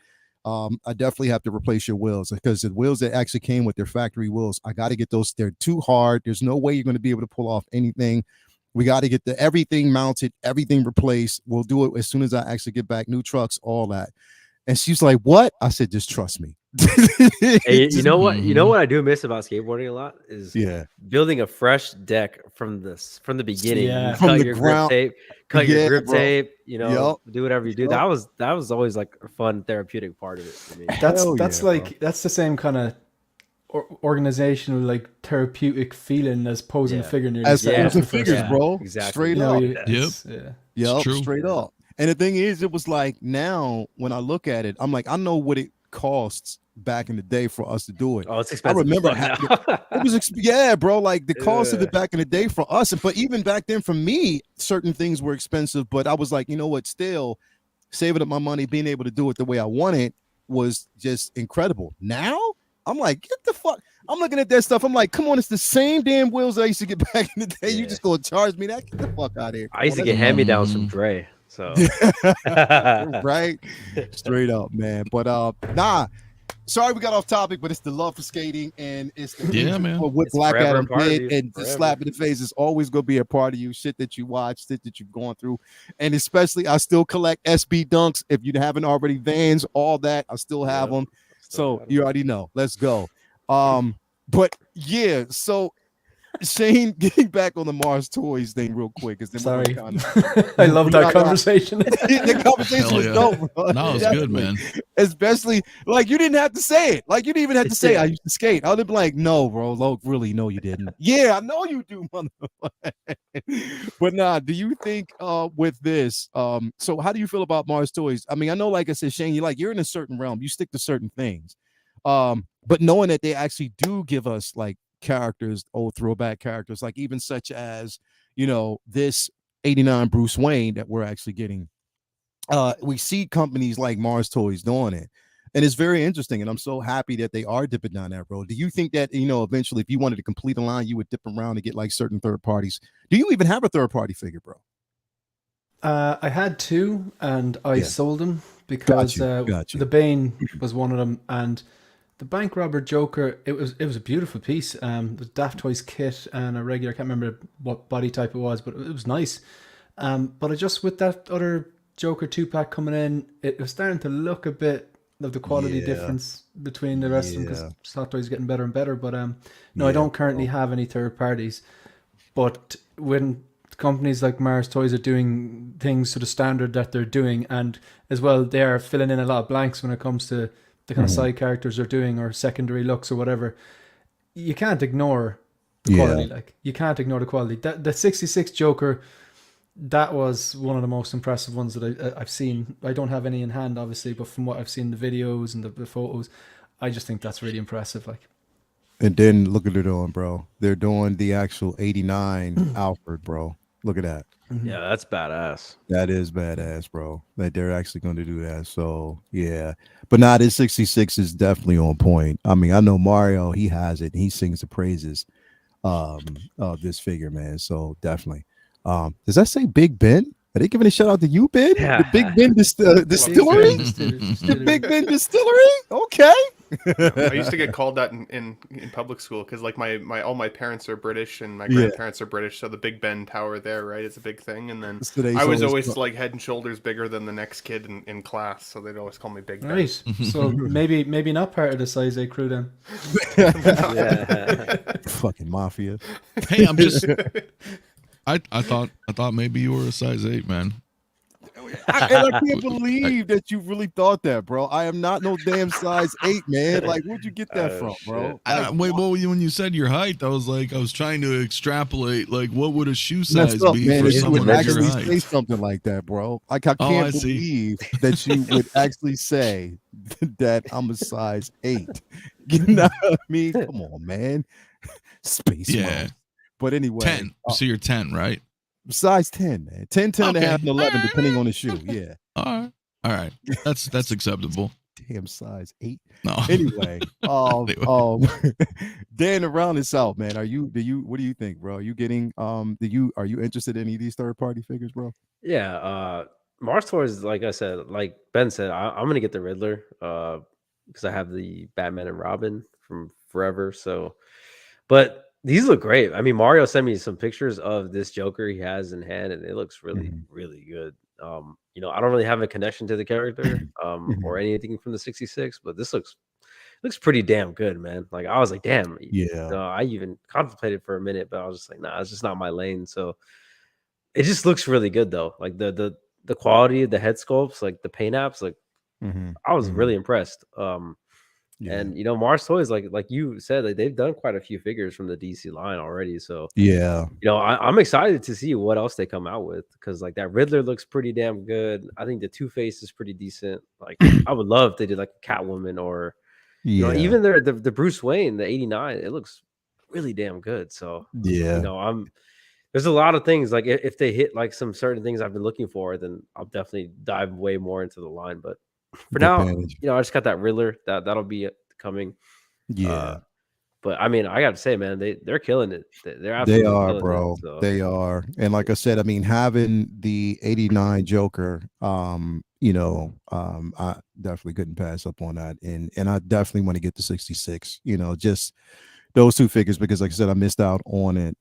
I definitely have to replace your wheels because the wheels that actually came with their factory wheels, I got to get those. They're too hard. There's no way you're going to be able to pull off anything. We got to get everything mounted, everything replaced. We'll do it as soon as I actually get back. New trucks, all that. And she's like, "What?" I said, "Just trust me." Hey, you know what? You know what I do miss about skateboarding a lot is Yeah. building a fresh deck from the beginning. Yeah. You From cut the your ground. grip tape, cut Yeah, your grip bro. tape. Do whatever you do. Yup. That was always like a fun therapeutic part of it for me. That's Hell that's yeah, like bro. that's the same kind of organizational, like therapeutic feeling as posing Yeah. a figure near As Yeah. those are figures, Yeah, bro. exactly. Straight You know, up. yeah. Yep, true. straight up. And the thing is, it was like now when I look at it, I'm like, I know what it costs back in the day for us to do it. Oh, it's expensive. remember as fuck now. It was, yeah, bro. Like the cost of Yeah. it back in the day for us, but even back then for me, certain things were expensive. But I was like, you know what? Still, saving up my money, being able to do it the way I wanted was just incredible. Now I'm like, get the fuck. I'm looking at that stuff. I'm like, come on, it's the same damn wheels I used to get back in the day. You Yeah. just gonna charge me that? Get the fuck out of here. I used to Oh, get hand-me-downs from Dre. So right, straight up, man. But nah, sorry we got off topic, but it's the love for skating, and it's the man. for what It's Black forever a Adam part of did, you, and the forever. slap in the face is always gonna be a part of you. Shit that you watch, shit that you've gone through, and especially I still collect SB dunks. If you haven't already, Vans, all that, I still have them. So you already know. Let's go. But yeah, so Shane, getting back on the Mars Toys thing real quick, because then Sorry. we're I love that conversation. the conversation was dope, bro. No, it's good, man. Especially like you didn't have to say it. Like you didn't even have to say I used to skate. I would have been like, no, bro. Look, really, no, you didn't. Yeah, I know you do, motherfucker. But nah, do you think with this, so how do you feel about Mars Toys? I mean, I know, like I said, Shane, you're in a certain realm, you stick to certain things. But knowing that they actually do give us like characters, old throwback characters, like even such as, this 89 Bruce Wayne that we're actually getting. We see companies like Mars Toys doing it, and it's very interesting, and I'm so happy that they are dipping down that road. Do you think that, eventually if you wanted to complete a line, you would dip around and get like certain third parties? Do you even have a third party figure, bro? I had two, and I sold them because Got you. the Bane was one of them, and the Bank Robber Joker, it was a beautiful piece. The Daft Toys kit and a regular, I can't remember what body type it was, but it was nice. But I just, with that other Joker 2-pack coming in, it was starting to look a bit of the quality difference between the rest of them, because Slot Toys is getting better and better. But no, I don't currently have any third parties. But when companies like Mars Toys are doing things to the standard that they're doing, and as well, they are filling in a lot of blanks when it comes to the kind of side characters they're doing or secondary looks or whatever, you can't ignore the quality. Like, you can't ignore the quality. The 66 Joker, that was one of the most impressive ones that I've seen. I don't have any in hand, obviously, but from what I've seen, the videos and the photos, I just think that's really impressive. Like, and then look at it on, bro. They're doing the actual 89 Alfred, bro. Look at that. Yeah, that's badass. That is badass, bro. That they're actually going to do that. So yeah, but now this 66 is definitely on point. I mean, I know Mario, he has it. He sings the praises of this figure, man. So definitely. Does that say Big Ben? Are they giving a shout out to you, Ben? Yeah. The Big Ben distillery? The Big Ben distillery? Okay. I used to get called that in public school because like all my parents are British and my grandparents are British, so the Big Ben Tower there, right, it's a big thing. And then I was always like head and shoulders bigger than the next kid in class, so they'd always call me Big Ben. Right. So maybe not part of the size A crew then. Fucking mafia. Hey, I'm just. I thought maybe you were a size 8, man. I can't believe that you really thought that, bro. I am not no damn size 8, man. Like, where'd you get that from, bro? When you said your height, I was trying to extrapolate, like, what would a shoe size be man, for you someone would of your actually height? say something like that, bro. Like, I can't believe that you would actually say that I'm a size 8. You know what I mean? Come on, man. Space Mom. But anyway. 10. So you're 10, right? Size 10, man. 10, 10 and a half, and 11, depending on the shoe. Yeah. All right. That's acceptable. Damn size 8. No. Anyway, Dan, around this out, man. What do you think, bro? Are you getting are you interested in any of these third party figures, bro? Yeah, Mars Toys, like I said, like Ben said, I'm gonna get the Riddler because I have the Batman and Robin from forever. So, but these look great. I mean, Mario sent me some pictures of this Joker he has in hand, and it looks really, really good. I don't really have a connection to the character or anything from the 66, but this looks pretty damn good, man. Like, I was like, damn. Yeah. I even contemplated for a minute, but I was just like, nah, it's just not my lane. So it just looks really good though. Like the quality of the head sculpts, like the paint apps, like I was really impressed. And Mars Toys, like you said, like they've done quite a few figures from the DC line already. So I'm excited to see what else they come out with, because like that Riddler looks pretty damn good. I think the Two-Face is pretty decent. Like I would love if they did like a Catwoman or even the Bruce Wayne, the 89. It looks really damn good. So there's a lot of things, like if they hit like some certain things I've been looking for, then I'll definitely dive way more into the line. But for now, I just got that Riddler that'll be coming. But I mean, I got to say, man, they're killing it. They're absolutely killing bro. It, so. They are. And like I said, I mean, having the 89 Joker I definitely couldn't pass up on that, and I definitely want to get to 66. Just those two figures, because like I said, I missed out on it.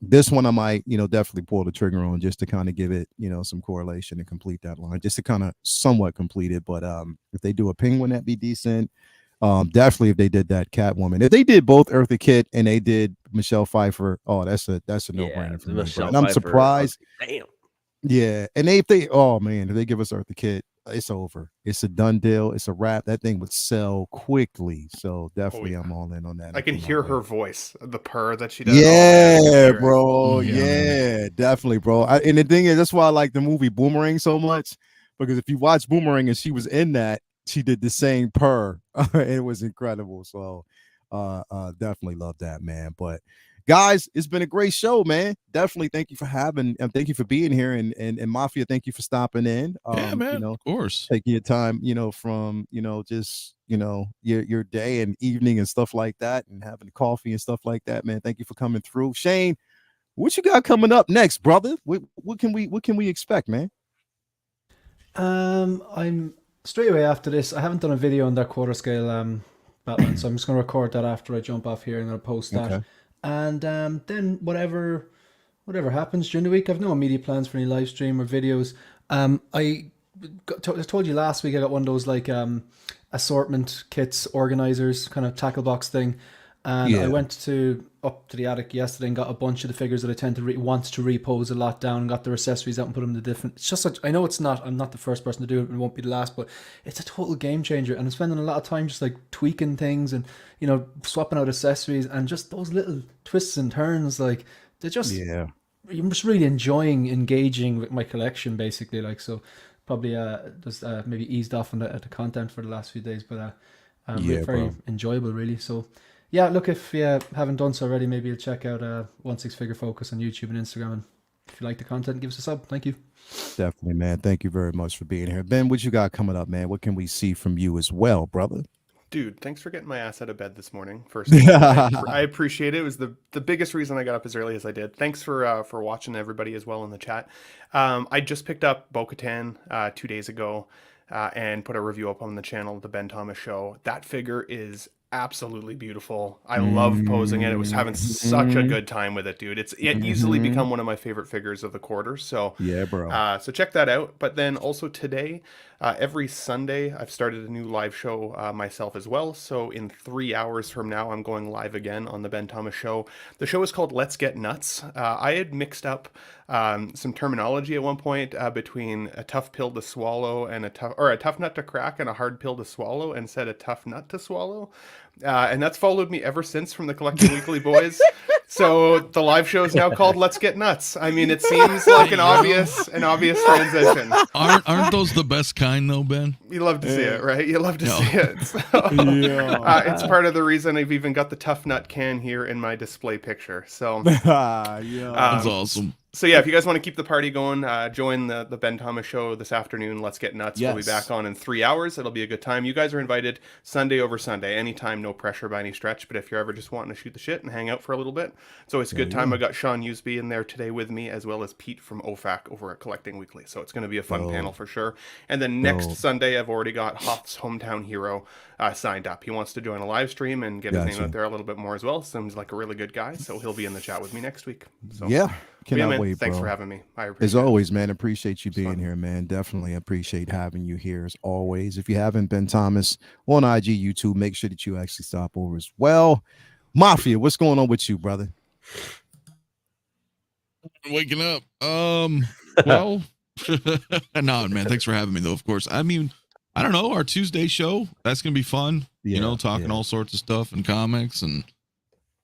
This one I might, definitely pull the trigger on, just to kind of give it, some correlation and complete that line, just to kind of somewhat complete it. But if they do a penguin, that'd be decent. Definitely if they did that Catwoman. If they did both Eartha Kitt and they did Michelle Pfeiffer, oh, that's a no-brainer for me, bro. Michelle And I'm Pfeiffer, surprised. damn. Yeah, and if they, oh man, if they give us Eartha Kitt, it's over. It's a done deal. It's a wrap. That thing would sell quickly. So definitely, I'm all in on that. I can hear her voice, the purr that she does. Yeah, bro. Yeah, definitely, bro. And the thing is, that's why I like the movie Boomerang so much, because if you watch Boomerang and she was in that, she did the same purr. It was incredible. So, definitely love that, man. But guys, it's been a great show, man. Definitely thank you for having and thank you for being here, and Mafia, thank you for stopping in. Yeah, man, of course, taking your time, from just your day and evening and stuff like that, and having coffee and stuff like that, man. Thank you for coming through. Shane, what you got coming up next, brother? What can we expect, man? I'm straight away after this. I haven't done a video on that quarter scale Batman, so I'm just going to record that after I jump off here and I'll post that. Okay. And then whatever happens during the week, I've no immediate plans for any live stream or videos. I told you last week I got one of those like assortment kits organizers kind of tackle box thing, and I went up to the attic yesterday and got a bunch of the figures that I tend to want to repose a lot down, got their accessories out and put them in different. It's just I know I'm not the first person to do it and won't be the last, but it's a total game changer, and I'm spending a lot of time just like tweaking things and swapping out accessories, and just those little twists and turns, like they're just I'm just really enjoying engaging with my collection, basically. Like, so probably just maybe eased off on the content for the last few days, but very enjoyable, really. So yeah, look, if you haven't done so already, maybe you'll check out 16 Figure Focus on YouTube and Instagram, and if you like the content, give us a sub. Thank you. Definitely, man. Thank you very much for being here. Ben, what you got coming up, man? What can we see from you as well, brother? Dude, thanks for getting my ass out of bed this morning. First of all, I appreciate it. It was the biggest reason I got up as early as I did. Thanks for watching, everybody, as well in the chat. I just picked up Bo-Katan 2 days ago and put a review up on the channel, The Ben Thomas Show. That figure is absolutely beautiful. I love posing it. It was having such a good time with it, dude. It easily become one of my favorite figures of the quarter. So yeah, bro. So check that out. But then also today, every Sunday, I've started a new live show myself as well. So in 3 hours from now, I'm going live again on the Ben Thomas Show. The show is called Let's Get Nuts. I had mixed up some terminology at one point between a tough pill to swallow and a tough nut to crack and a hard pill to swallow, and said a tough nut to swallow. And that's followed me ever since from the Collecting Weekly boys. So the live show is now called Let's Get Nuts. I mean, it seems like an obvious transition. Aren't those the best kind though, Ben? You love to see it, right? You love to see it. So, it's part of the reason I've even got the tough nut can here in my display picture. So that's awesome. So yeah, if you guys want to keep the party going, join the Ben Thomas Show this afternoon. Let's Get Nuts. Yes. We'll be back on in 3 hours. It'll be a good time. You guys are invited Sunday over Sunday, anytime, no pressure by any stretch. But if you're ever just wanting to shoot the shit and hang out for a little bit, it's always a good time. I got Sean Usby in there today with me, as well as Pete from OFAC over at Collecting Weekly. So it's going to be a fun panel for sure. And then next Sunday, I've already got Hoth's Hometown Hero signed up. He wants to join a live stream and get his name out there a little bit more as well. Seems like a really good guy, so he'll be in the chat with me next week. So yeah. Cannot wait, Thanks bro. for having me. I appreciate as always, man. Appreciate you being here, man. Definitely appreciate having you here as always. If you haven't been Thomas on IG, YouTube, make sure that you actually stop over as well. Mafia, what's going on with you, brother? Waking up. Well, no, man. Thanks for having me, though. Of course. I mean, I don't know. Our Tuesday show, that's gonna be fun. Yeah, talking all sorts of stuff and comics, and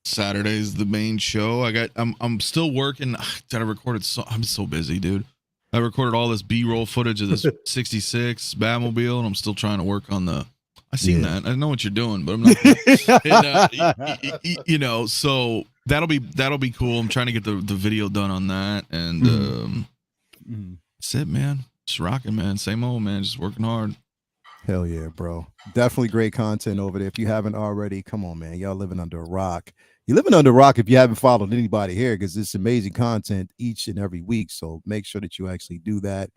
Saturday's the main show. I'm still working. I recorded I'm so busy, dude. I recorded all this B-roll footage of this 66 Batmobile, and I'm still trying to work on the I seen that. I know what you're doing, but I'm not so that'll be cool. I'm trying to get the video done on that, and that's it, man. Just rocking, man. Same old, man. Just working hard. Hell yeah, bro. Definitely great content over there. If you haven't already, come on, man. Y'all living under a rock. You're living under a rock if you haven't followed anybody here, because it's amazing content each and every week. So make sure that you actually do that.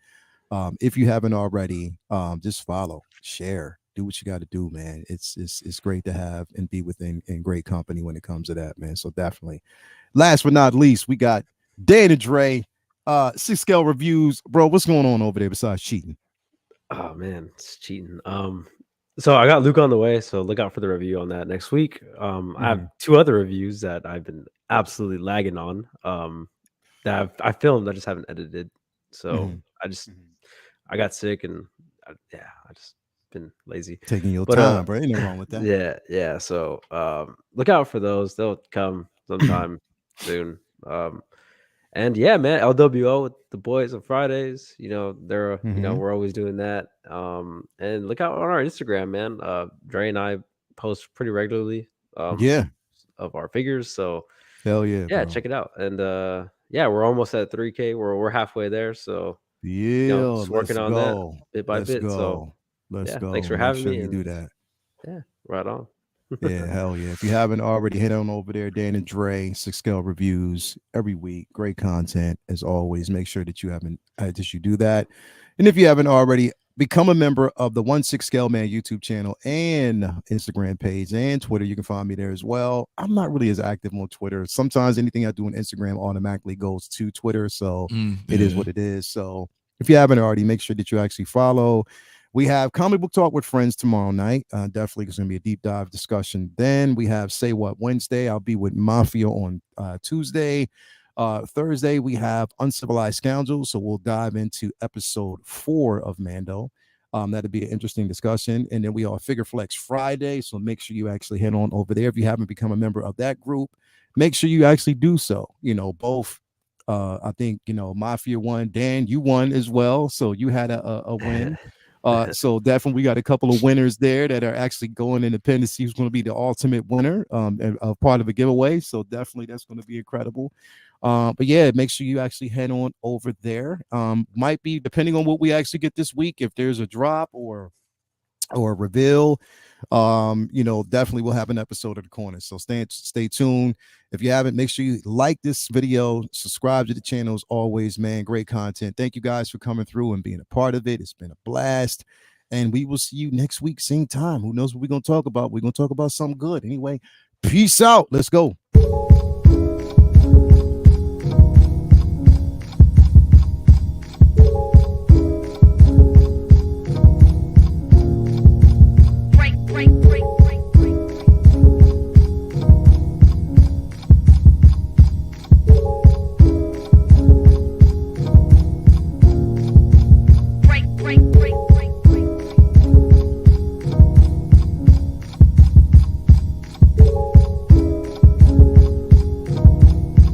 If you haven't already, just follow, share, do what you got to do, man. It's great to have and be within in great company when it comes to that, man. So definitely. Last but not least, we got Dan and Dre, 6 scale reviews, bro. What's going on over there besides cheating? Oh man, it's cheating. So I got Luke on the way, so look out for the review on that next week. I have 2 other reviews that I've been absolutely lagging on. That I filmed, I just haven't edited. So I got sick and I just been lazy. Taking your But time, bro. Ain't nothing wrong with that. yeah. So look out for those. They'll come sometime soon. And yeah, man, LWO with the boys on Fridays. They're we're always doing that. And look out on our Instagram, man. Dre and I post pretty regularly. Yeah. Of our figures. So Hell yeah, yeah, bro. check it out. And yeah, we're almost at 3K. We're halfway there. So Yeah, just let's working on that go. bit by Let's bit. So go. Let's yeah, go. thanks for Make having sure me. you And do that. yeah, right on. Yeah, hell yeah. If you haven't already, head on over there, Dan and Dre, 6 scale reviews every week. Great content as always. Make sure that you do that. And if you haven't already, become a member of the 1 6 Scale Man YouTube channel and Instagram page and Twitter. You can find me there as well. I'm not really as active on Twitter. Sometimes anything I do on Instagram automatically goes to Twitter. So it is what it is. So if you haven't already, make sure that you actually follow. We have Comic Book Talk with Friends tomorrow night. Definitely it's going to be a deep dive discussion. Then we have Say What Wednesday. I'll be with Mafia on Tuesday. Thursday, we have Uncivilized Scoundrels. So we'll dive into episode 4 of Mando. That'll be an interesting discussion. And then we are Figure Flex Friday. So make sure you actually head on over there. If you haven't become a member of that group, make sure you actually do so. Both. I think, Mafia won. Dan, you won as well. So you had a win. So definitely we got a couple of winners there that are actually going independent. See who's going to be the ultimate winner and part of a giveaway. So definitely that's going to be incredible. But yeah, make sure you actually head on over there. Might be depending on what we actually get this week, if there's a drop or a reveal, definitely we'll have an episode of The Corner. So stay tuned. If you haven't, make sure you like this video, subscribe to the channel as always, man. Great content. Thank you guys for coming through and being a part of it. It's been a blast. And we will see you next week, same time. Who knows what we're going to talk about? We're going to talk about something good. Anyway, peace out. Let's go.